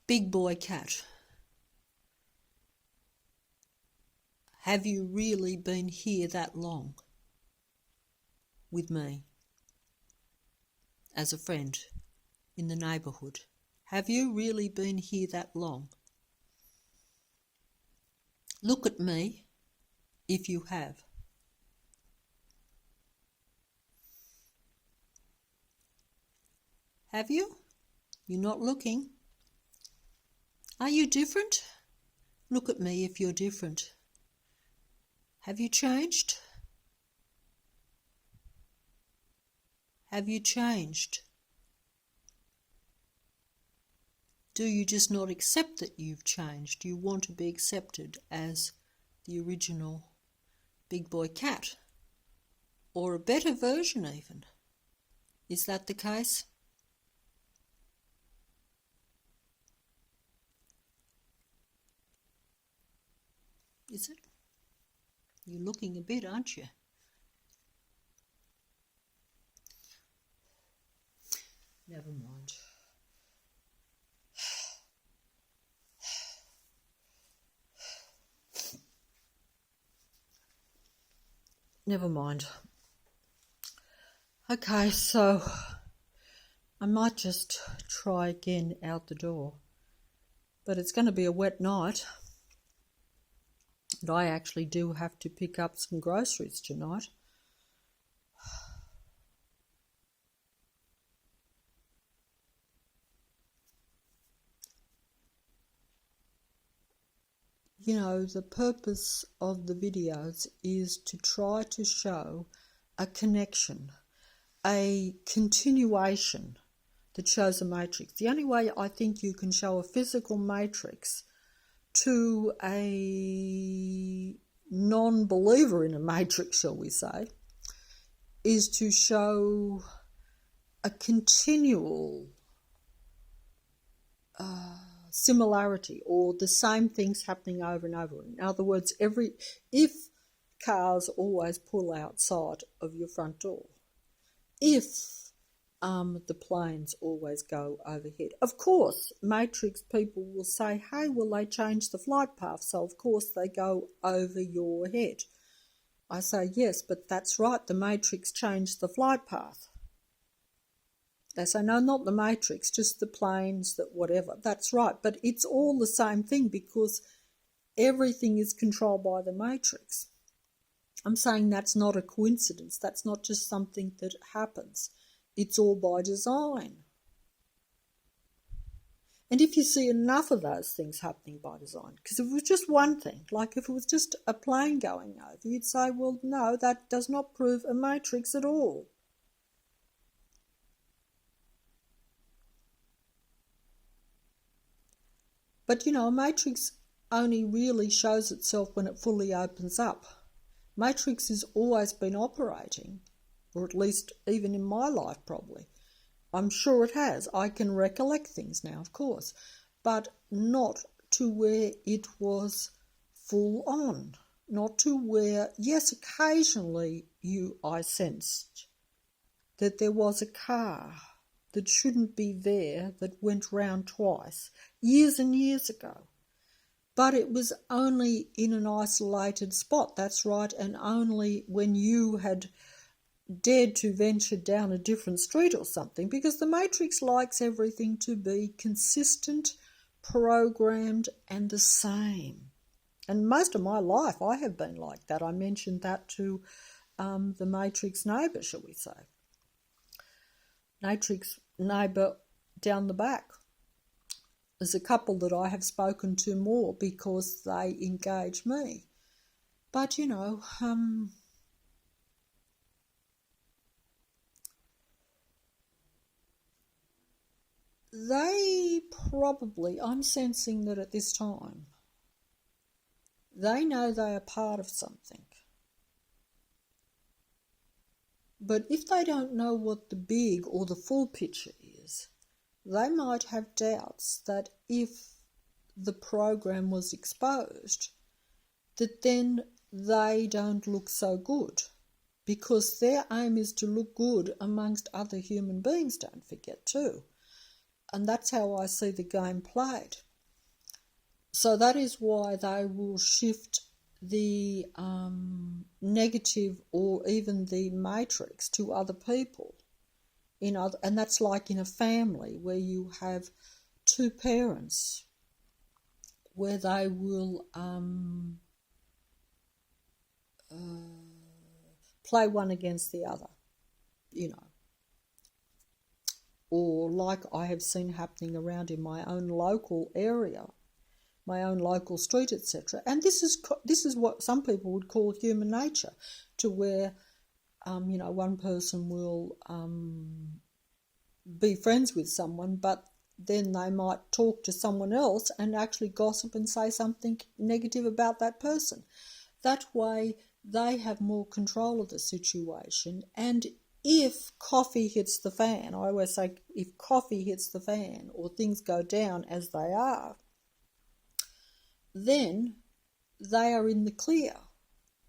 big boy cat? Have you really been here that long with me as a friend in the neighbourhood? Have you really been here that long? Look at me if you have. Have you? You're not looking. Are you different? Look at me if you're different. Have you changed? Have you changed? Do you just not accept that you've changed? Do you want to be accepted as the original big boy cat? Or a better version even? Is that the case? Is it? You're looking a bit, aren't you? Never mind. Never mind. Okay, so I might just try again out the door. But it's going to be a wet night. And I actually do have to pick up some groceries tonight. You know, the purpose of the videos is to try to show a connection, a continuation that shows a matrix. The only way I think you can show a physical matrix to a non-believer in a matrix, shall we say, is to show a continual similarity, or the same things happening over and over. In other words, if cars always pull outside of your front door, if the planes always go overhead. Of course, matrix people will say, hey, well, they changed the flight path, so of course they go over your head. I say, yes, but that's right, the matrix changed the flight path. They say, no, not the matrix, just the planes, that whatever. That's right, but it's all the same thing because everything is controlled by the matrix. I'm saying that's not a coincidence. That's not just something that happens. It's all by design. And if you see enough of those things happening by design, because if it was just one thing, like if it was just a plane going over, you'd say, well, no, that does not prove a matrix at all. But, a matrix only really shows itself when it fully opens up. Matrix has always been operating, or at least even in my life probably. I'm sure it has. I can recollect things now, of course, but not to where it was full on. Not to where, yes, occasionally I sensed that there was a car that shouldn't be there that went round twice, years and years ago. But it was only in an isolated spot, that's right, and only when you had dared to venture down a different street or something, because the matrix likes everything to be consistent, programmed, and the same. And most of my life I have been like that. I mentioned that to the matrix neighbour, shall we say. Matrix neighbour down the back. There's a couple that I have spoken to more because they engage me. But, they probably, I'm sensing that at this time, they know they are part of something. But if they don't know what the big or the full picture is, they might have doubts that if the program was exposed, that then they don't look so good, because their aim is to look good amongst other human beings, don't forget too. And that's how I see the game played. So that is why they will shift the negative or even the matrix to other people. And that's like in a family where you have two parents, where they will play one against the other, or like I have seen happening around in my own local area, my own local street, etc. And this is what some people would call human nature, to where one person will be friends with someone, but then they might talk to someone else and actually gossip and say something negative about that person. That way they have more control of the situation. And if coffee hits the fan, I always say if coffee hits the fan or things go down as they are, then they are in the clear.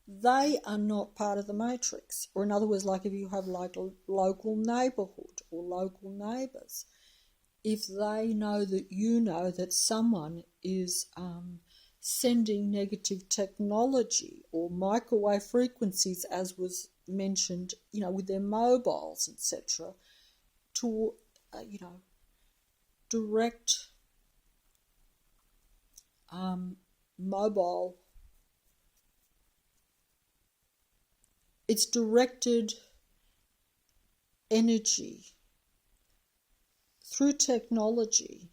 They are not part of the matrix. Or in other words, like if you have like a local neighbourhood or local neighbours, if they know that you know that someone is sending negative technology or microwave frequencies, as was mentioned, with their mobiles, etc., to, direct mobile. It's directed energy through technology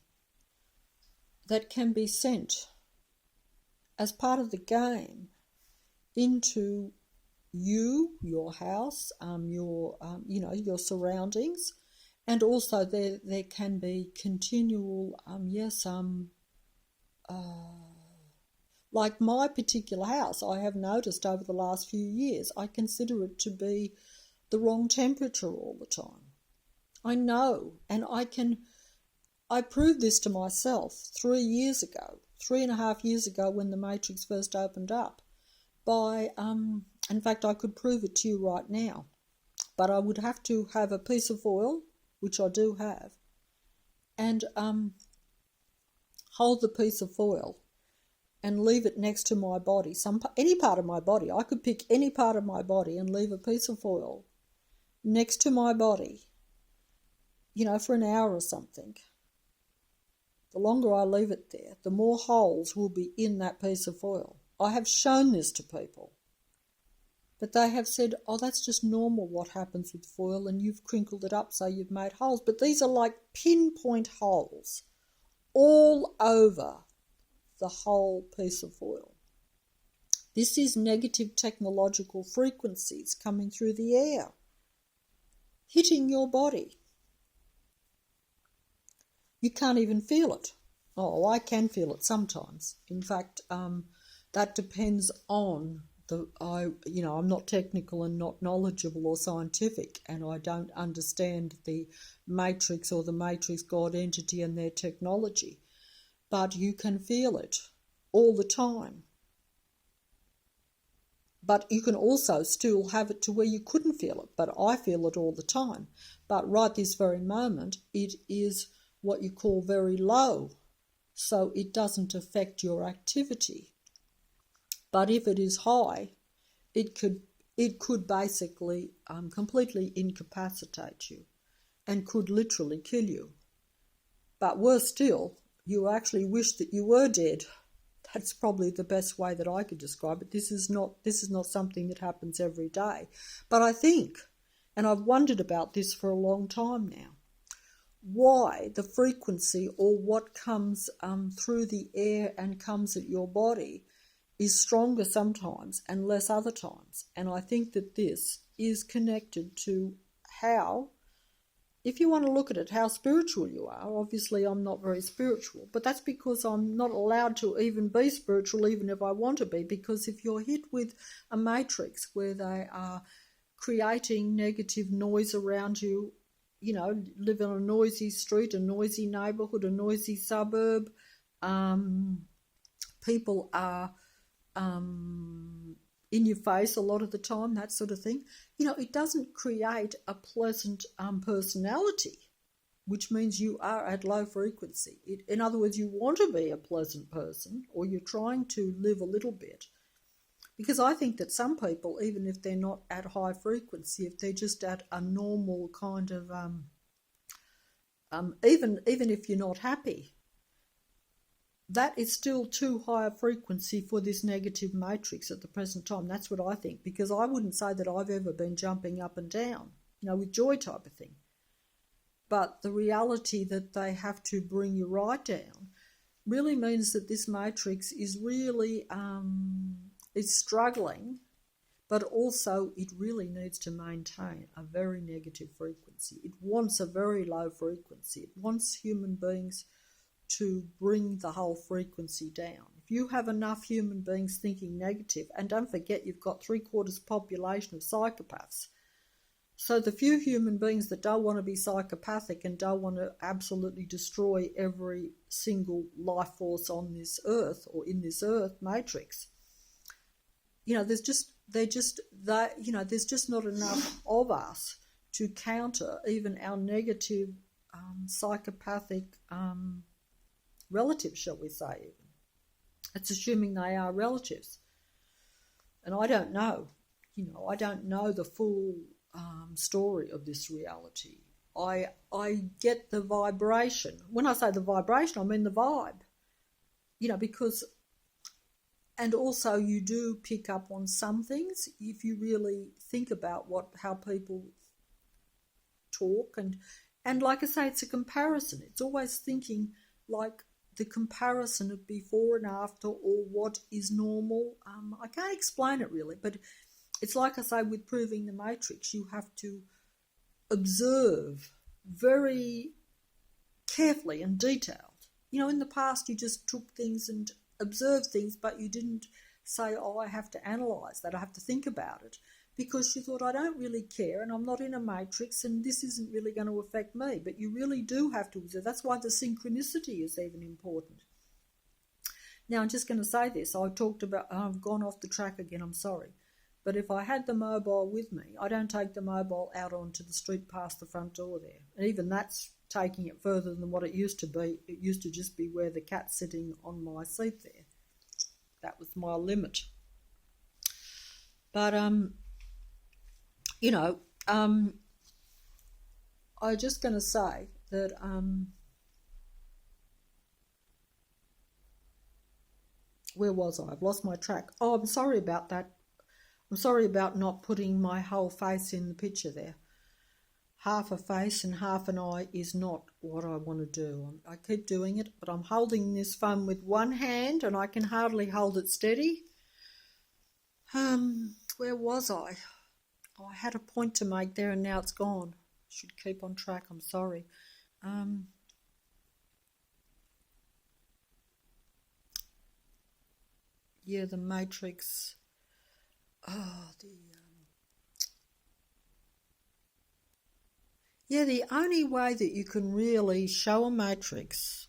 that can be sent as part of the game into your house, your surroundings, and also there can be continual, like my particular house, I have noticed over the last few years, I consider it to be the wrong temperature all the time. I know, and I proved this to myself 3.5 years ago when the matrix first opened up, by, in fact, I could prove it to you right now, but I would have to have a piece of foil, which I do have, and hold the piece of foil and leave it next to my body, any part of my body. I could pick any part of my body and leave a piece of foil next to my body for an hour or something, the longer I leave it there, the more holes will be in that piece of foil. I have shown this to people, but they have said, oh, that's just normal what happens with foil, and you've crinkled it up so you've made holes. But these are like pinpoint holes all over the whole piece of foil. This is negative technological frequencies coming through the air, hitting your body. You can't even feel it. Oh, I can feel it sometimes. In fact, that depends on I'm not technical and not knowledgeable or scientific, and I don't understand the matrix or the matrix God entity and their technology. But you can feel it all the time. But you can also still have it to where you couldn't feel it. But I feel it all the time. But right this very moment, it is what you call very low. So it doesn't affect your activity. But if it is high, it could basically completely incapacitate you and could literally kill you. But worse still, you actually wish that you were dead. That's probably the best way that I could describe it. This is not something that happens every day. But I think, and I've wondered about this for a long time now, why the frequency or what comes through the air and comes at your body is stronger sometimes and less other times. And I think that this is connected to how, if you want to look at it, how spiritual you are. Obviously, I'm not very spiritual, but that's because I'm not allowed to even be spiritual, even if I want to be, because if you're hit with a matrix where they are creating negative noise around you, live on a noisy street, a noisy neighbourhood, a noisy suburb, people are in your face a lot of the time, that sort of thing, it doesn't create a pleasant personality, which means you are at low frequency. In other words, you want to be a pleasant person, or you're trying to live a little bit. Because I think that some people, even if they're not at high frequency, if they're just at a normal kind of, even if you're not happy, that is still too high a frequency for this negative matrix at the present time. That's what I think, because I wouldn't say that I've ever been jumping up and down, with joy type of thing. But the reality that they have to bring you right down really means that this matrix is really is struggling, but also it really needs to maintain a very negative frequency. It wants a very low frequency. It wants human beings to bring the whole frequency down. If you have enough human beings thinking negative, and don't forget you've got 3/4 population of psychopaths, so the few human beings that don't want to be psychopathic and don't want to absolutely destroy every single life force on this earth or in this earth matrix, there's just not enough of us to counter even our negative psychopathic relatives, shall we say even. It's assuming they are relatives. And I don't know. I don't know the full story of this reality. I get the vibration. When I say the vibration, I mean the vibe. Because, and also you do pick up on some things if you really think about how people talk. And like I say, it's a comparison. It's always thinking like the comparison of before and after, or what is normal. I can't explain it really, but it's like I say with proving the matrix, you have to observe very carefully and detailed. In the past you just took things and observed things, but you didn't say, oh, I have to analyse that, I have to think about it, because you thought, I don't really care and I'm not in a matrix and this isn't really going to affect me. But you really do have to observe. That's why the synchronicity is even important. Now, I'm just going to say this. I've gone off the track again, I'm sorry. But if I had the mobile with me, I don't take the mobile out onto the street past the front door there. And even that's taking it further than what it used to be. It used to just be where the cat's sitting on my seat there. That was my limit. But, I'm just going to say that where was I? I've lost my track. Oh, I'm sorry about that. I'm sorry about not putting my whole face in the picture there. Half a face and half an eye is not what I want to do. I keep doing it, but I'm holding this phone with one hand and I can hardly hold it steady. Where was I? Oh, I had a point to make there and now it's gone. Should keep on track, I'm sorry. Yeah, the Matrix. The only way that you can really show a matrix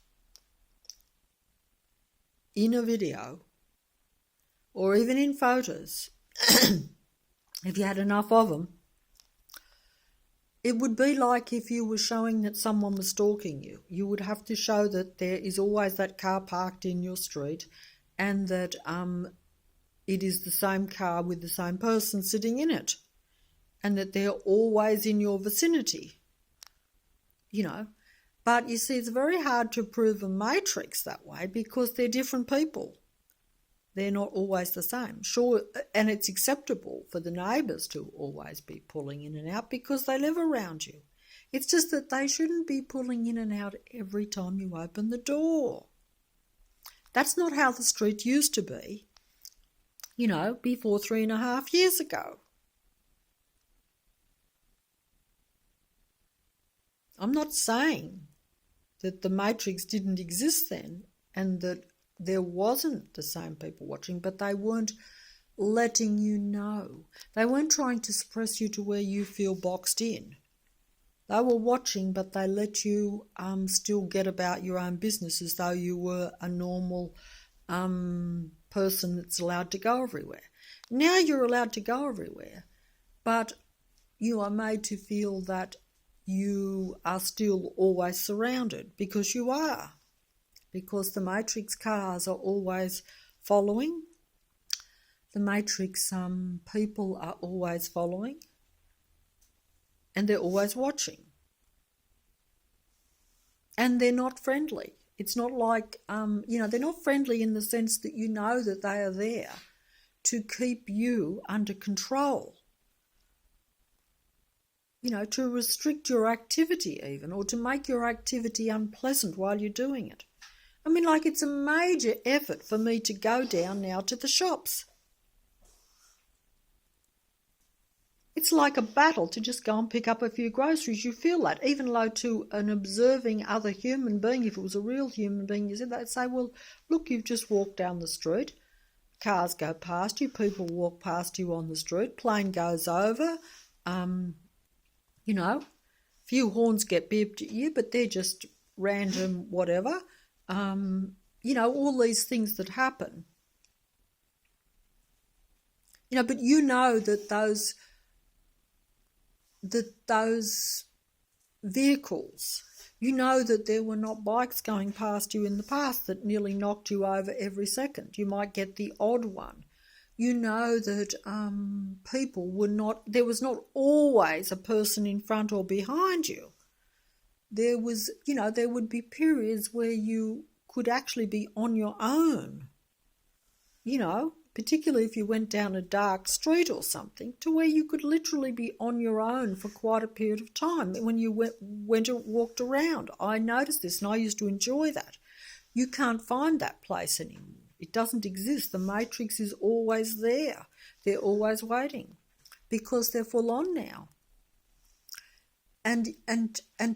in a video or even in photos, if you had enough of them, it would be like if you were showing that someone was stalking you. You would have to show that there is always that car parked in your street and that it is the same car with the same person sitting in it and that they're always in your vicinity. But you see, it's very hard to prove a matrix that way because they're different people. They're not always the same. Sure, and it's acceptable for the neighbours to always be pulling in and out because they live around you. It's just that they shouldn't be pulling in and out every time you open the door. That's not how the street used to be, before 3.5 years ago. I'm not saying that the Matrix didn't exist then and that there wasn't the same people watching, but they weren't letting you know. They weren't trying to suppress you to where you feel boxed in. They were watching, but they let you still get about your own business as though you were a normal person that's allowed to go everywhere. Now you're allowed to go everywhere, but you are made to feel that you are still always surrounded because you are. Because the Matrix cars are always following. The Matrix people are always following. And they're always watching. And they're not friendly. It's not like, they're not friendly in the sense that you know that they are there to keep you under control. To restrict your activity even, or to make your activity unpleasant while you're doing it. It's a major effort for me to go down now to the shops. It's like a battle to just go and pick up a few groceries. You feel that, even though to an observing other human being, if it was a real human being, they'd say, well, look, you've just walked down the street. Cars go past you, people walk past you on the street, plane goes over, few horns get beeped at you, but they're just random whatever. All these things that happen. But that those vehicles, that there were not bikes going past you in the past that nearly knocked you over every second. You might get the odd one. That people were not, there was not always a person in front or behind you. There was, there would be periods where you could actually be on your own, particularly if you went down a dark street or something, to where you could literally be on your own for quite a period of time when you went or walked around. I noticed this and I used to enjoy that. You can't find that place anymore. It doesn't exist. The Matrix is always there. They're always waiting because they're full on now. And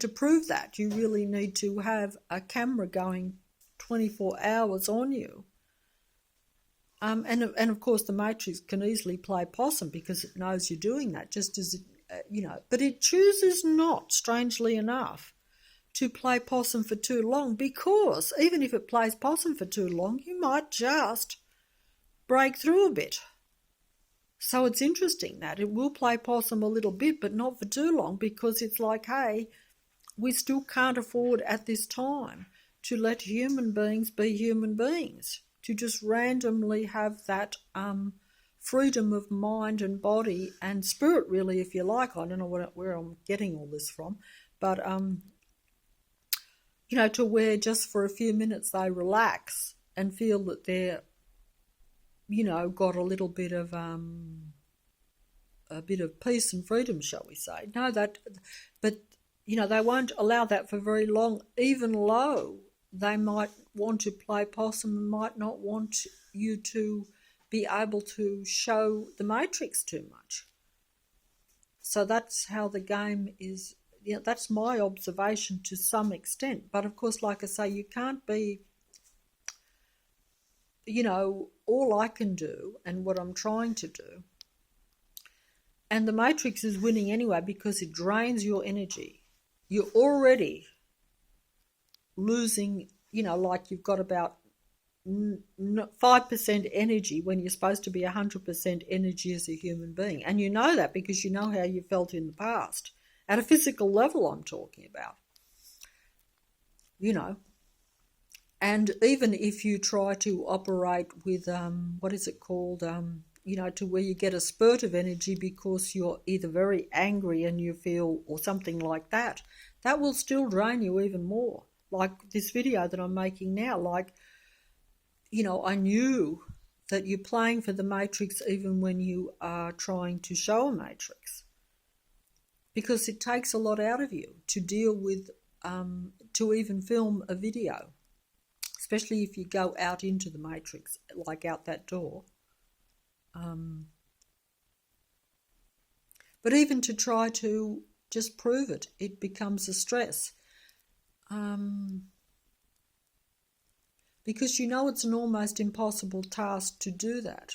to prove that, you really need to have a camera going 24 hours on you. And of course, the Matrix can easily play possum because it knows you're doing that, just as it, But it chooses not, strangely enough, to play possum for too long, because even if it plays possum for too long, you might just break through a bit. So it's interesting that it will play possum a little bit, but not for too long, because it's like, hey, we still can't afford at this time to let human beings be human beings, to just randomly have that freedom of mind and body and spirit, really, if you like. I don't know where I'm getting all this from, but to where just for a few minutes they relax and feel that they're, got a bit of peace and freedom, shall we say. No, but they won't allow that for very long, even though they might want to play possum and might not want you to be able to show the matrix too much. So that's how the game is. That's my observation to some extent. But of course, like I say, you can't be, all I can do and what I'm trying to do. And the matrix is winning anyway because it drains your energy. You're already losing, like you've got about 5% energy when you're supposed to be 100% energy as a human being. And you know that because you know how you felt in the past. At a physical level, I'm talking about. And even if you try to operate with, what is it called, to where you get a spurt of energy because you're either very angry and you feel, or something like that, that will still drain you even more. Like this video that I'm making now, I knew that you're playing for the matrix even when you are trying to show a matrix, because it takes a lot out of you to deal with, to even film a video, especially if you go out into the matrix, like out that door. But even to try to just prove it, it becomes a stress. Because it's an almost impossible task to do that.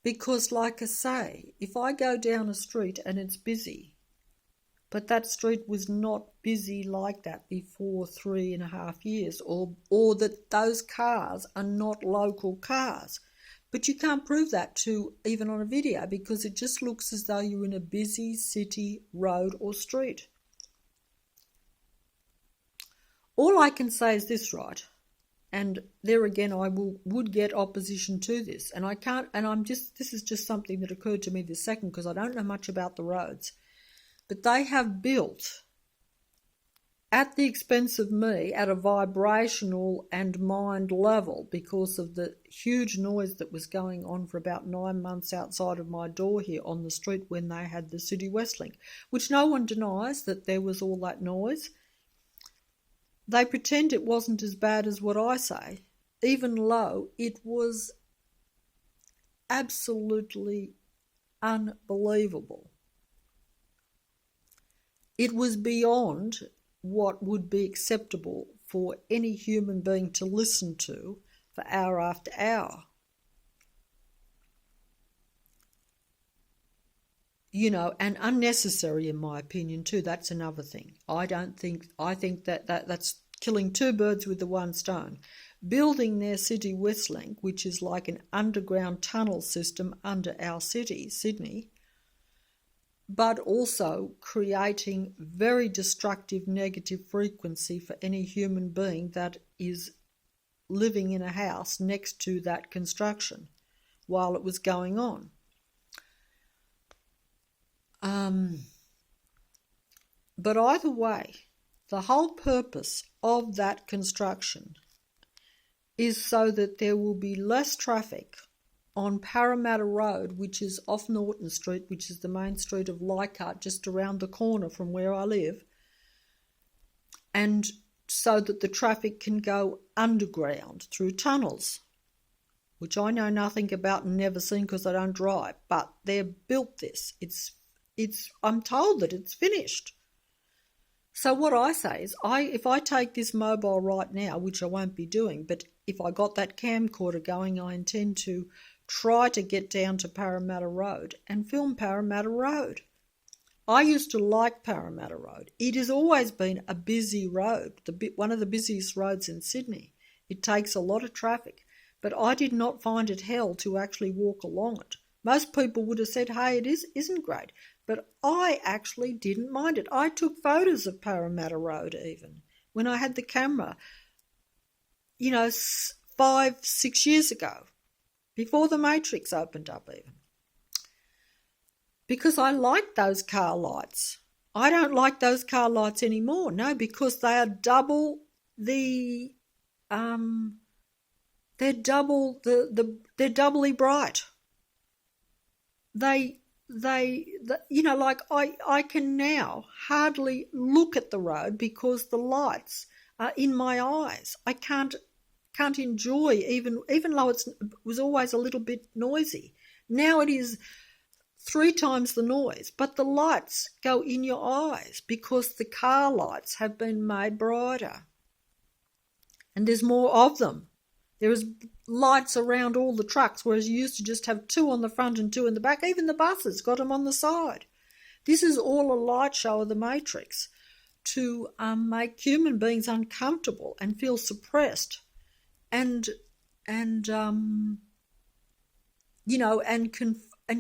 Because like I say, if I go down a street and it's busy, but that street was not busy like that before 3.5 years, or that those cars are not local cars. But you can't prove that even on a video, because it just looks as though you're in a busy city, road or street. All I can say is this, right? And there again, I would get opposition to this. And I can't, and this is just something that occurred to me this second because I don't know much about the roads. But they have built, at the expense of me, at a vibrational and mind level, because of the huge noise that was going on for about 9 months outside of my door here on the street when they had the City West Link, which no one denies that there was all that noise. They pretend it wasn't as bad as what I say, even though it was absolutely unbelievable. It was beyond what would be acceptable for any human being to listen to for hour after hour. And unnecessary in my opinion too. That's another thing. I think that's killing two birds with the one stone. Building their City West Link, which is like an underground tunnel system under our city, Sydney, but also creating very destructive negative frequency for any human being that is living in a house next to that construction while it was going on. But either way, the whole purpose of that construction is so that there will be less traffic on Parramatta Road, which is off Norton Street, which is the main street of Leichhardt, just around the corner from where I live, and so that the traffic can go underground through tunnels, which I know nothing about and never seen because I don't drive, but they've built this. I'm told that it's finished. So what I say is, if I take this mobile right now, which I won't be doing, but if I got that camcorder going, I intend to try to get down to Parramatta Road and film Parramatta Road. I used to like Parramatta Road. It has always been a busy road, one of the busiest roads in Sydney. It takes a lot of traffic, but I did not find it hell to actually walk along it. Most people would have said, hey, it isn't great, but I actually didn't mind it. I took photos of Parramatta Road even when I had the camera, 5-6 years ago, before the Matrix opened up even. Because I liked those car lights. I don't like those car lights anymore. No, because they are double the they're double they're doubly bright. Like I can now hardly look at the road because the lights are in my eyes. I can't enjoy, even though it was always a little bit noisy. Now it is 3 times the noise, but the lights go in your eyes because the car lights have been made brighter and there's more of them. There is lights around all the trucks, whereas you used to just have 2 on the front and 2 in the back. Even the buses got them on the side. This is all a light show of the Matrix to make human beings uncomfortable and feel suppressed and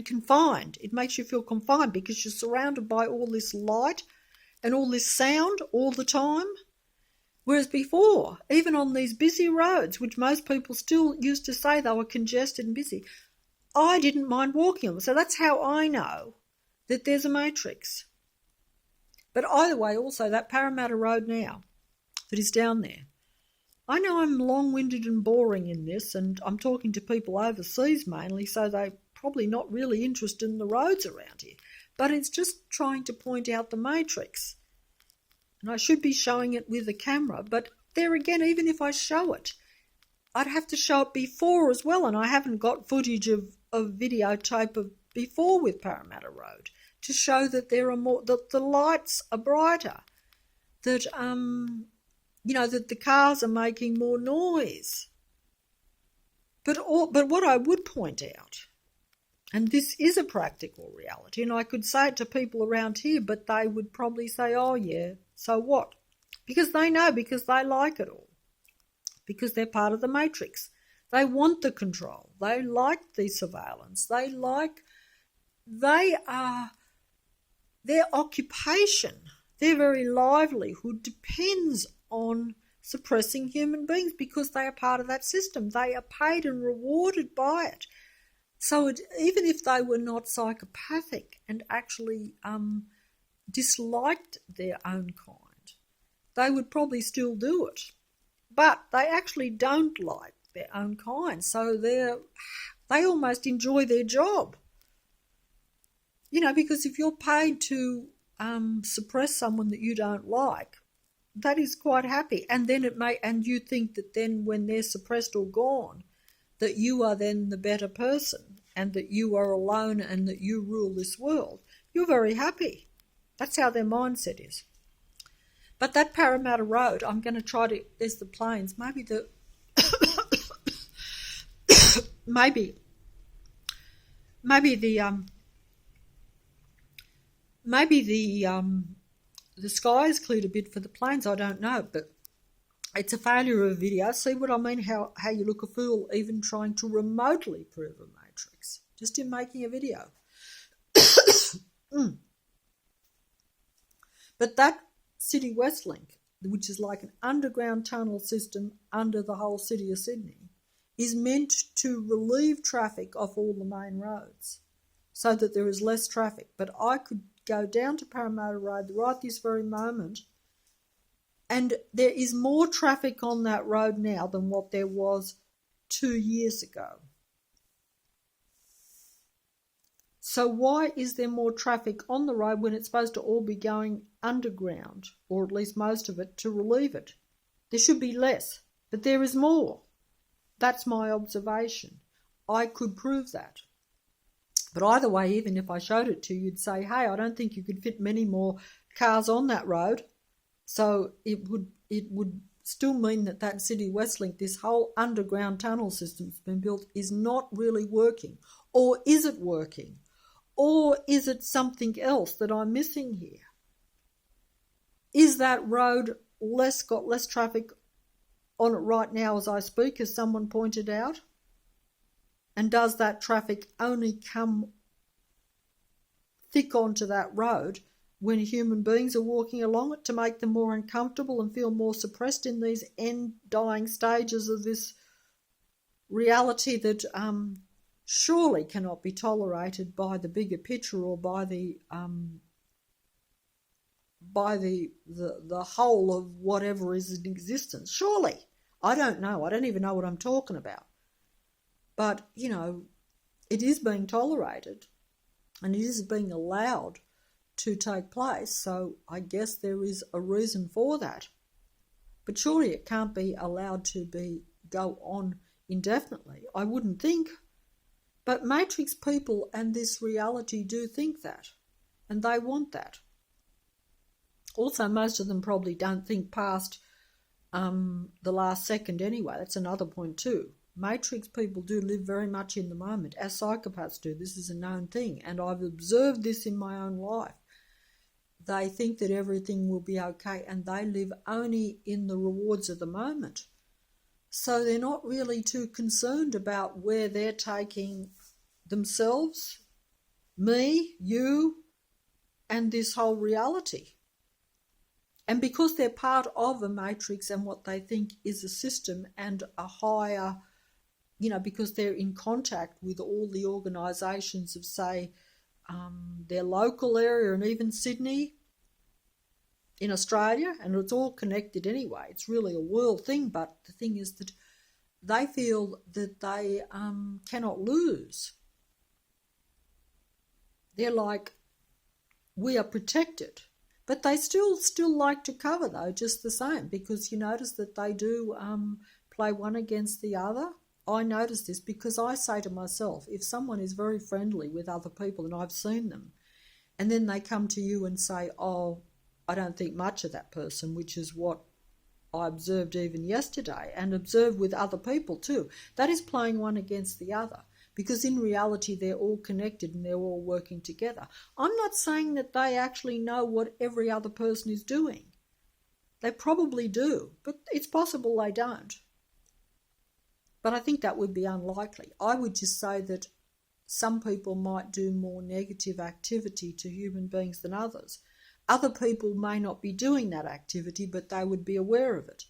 confined. It makes you feel confined because you're surrounded by all this light and all this sound all the time. Whereas before, even on these busy roads, which most people still used to say they were congested and busy, I didn't mind walking on them. So that's how I know that there's a matrix. But either way, also, that Parramatta Road now that is down there, I know I'm long-winded and boring in this, and I'm talking to people overseas mainly, so they're probably not really interested in the roads around here. But it's just trying to point out the matrix. And I should be showing it with a camera, but there again, even if I show it, I'd have to show it before as well, and I haven't got footage of videotape of before with Parramatta Road to show that there are more, that the lights are brighter, that that the cars are making more noise. But what I would point out, and this is a practical reality, and I could say it to people around here, but they would probably say, oh yeah, so what? Because they know, because they like it all. Because they're part of the matrix. They want the control. They like the surveillance. Their occupation, their very livelihood depends on suppressing human beings because they are part of that system. They are paid and rewarded by it. So even if they were not psychopathic and actually disliked their own kind, they would probably still do it. But they actually don't like their own kind, so they almost enjoy their job. Because if you're paid to suppress someone that you don't like, that is quite happy. And then and you think that then when they're suppressed or gone, that you are then the better person and that you are alone and that you rule this world. You're very happy. That's how their mindset is. But that Parramatta Road, I'm going to try to, there's the planes, maybe the sky is cleared a bit for the planes, I don't know, but it's a failure of a video. See what I mean, how you look a fool even trying to remotely prove a matrix, just in making a video. But that City West Link, which is like an underground tunnel system under the whole city of Sydney, is meant to relieve traffic off all the main roads so that there is less traffic. But I could go down to Parramatta Road right this very moment, and there is more traffic on that road now than what there was 2 years ago. So why is there more traffic on the road when it's supposed to all be going underground, or at least most of it, to relieve it? There should be less, but there is more. That's my observation. I could prove that. But either way, even if I showed it to you, you'd say, hey, I don't think you could fit many more cars on that road. So it would still mean that City West Link, this whole underground tunnel system that's been built, is not really working. Or is it working? Or is it something else that I'm missing here? Is that road got less traffic on it right now as I speak, as someone pointed out? And does that traffic only come thick onto that road when human beings are walking along it to make them more uncomfortable and feel more suppressed in these end-dying stages of this reality that surely cannot be tolerated by the bigger picture or by the by the whole of whatever is in existence. Surely. I don't know. I don't even know what I'm talking about. But, it is being tolerated and it is being allowed to take place. So I guess there is a reason for that. But surely it can't be allowed to go on indefinitely. I wouldn't think. But Matrix people and this reality do think that. And they want that. Also, most of them probably don't think past the last second anyway. That's another point too. Matrix people do live very much in the moment, as psychopaths do. This is a known thing, and I've observed this in my own life. They think that everything will be okay, and they live only in the rewards of the moment. So they're not really too concerned about where they're taking themselves, me, you, and this whole reality. And because they're part of a matrix and what they think is a system and a higher, because they're in contact with all the organisations of, say, their local area and even Sydney in Australia, and it's all connected anyway. It's really a world thing, but the thing is that they feel that they cannot lose. They're like, we are protected. But they still like to cover, though, just the same, because you notice that they do play one against the other. I notice this because I say to myself, if someone is very friendly with other people, and I've seen them, and then they come to you and say, oh, I don't think much of that person, which is what I observed even yesterday, and observed with other people too. That is playing one against the other. Because in reality, they're all connected and they're all working together. I'm not saying that they actually know what every other person is doing. They probably do, but it's possible they don't. But I think that would be unlikely. I would just say that some people might do more negative activity to human beings than others. Other people may not be doing that activity, but they would be aware of it.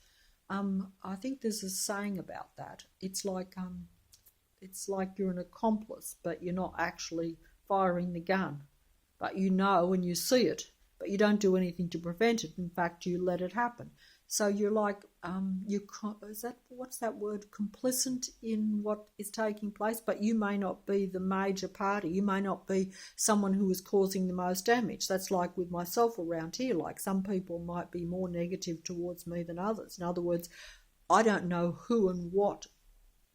I think there's a saying about that. It's like you're an accomplice, but you're not actually firing the gun. But you know and you see it, but you don't do anything to prevent it. In fact, you let it happen. So you're like, what's that word? Complicit in what is taking place, but you may not be the major party. You may not be someone who is causing the most damage. That's like with myself around here. Like some people might be more negative towards me than others. In other words, I don't know who and what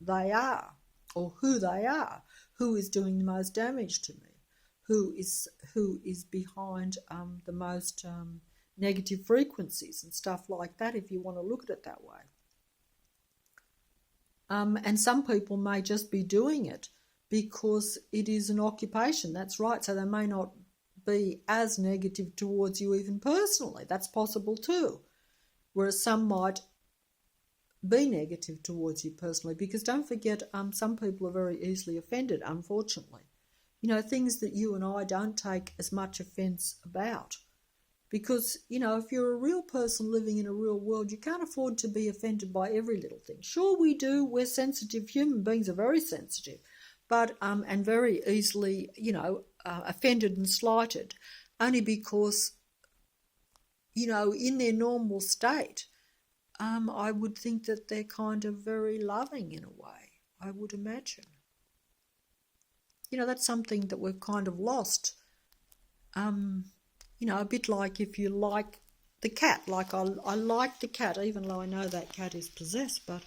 they are, or who they are, who is doing the most damage to me, who is behind the most negative frequencies and stuff like that, if you want to look at it that way. And some people may just be doing it because it is an occupation. That's right. So they may not be as negative towards you even personally. That's possible too. Whereas some might be negative towards you personally, because don't forget, some people are very easily offended, unfortunately. Things that you and I don't take as much offence about. Because, if you're a real person living in a real world, you can't afford to be offended by every little thing. Sure, we do. We're sensitive. Human beings are very sensitive, but and very easily, offended and slighted, only because, in their normal state, I would think that they're kind of very loving in a way, I would imagine. That's something that we've kind of lost. A bit like if you like the cat. Like I like the cat, even though I know that cat is possessed, but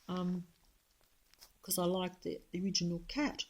because I like the original cat.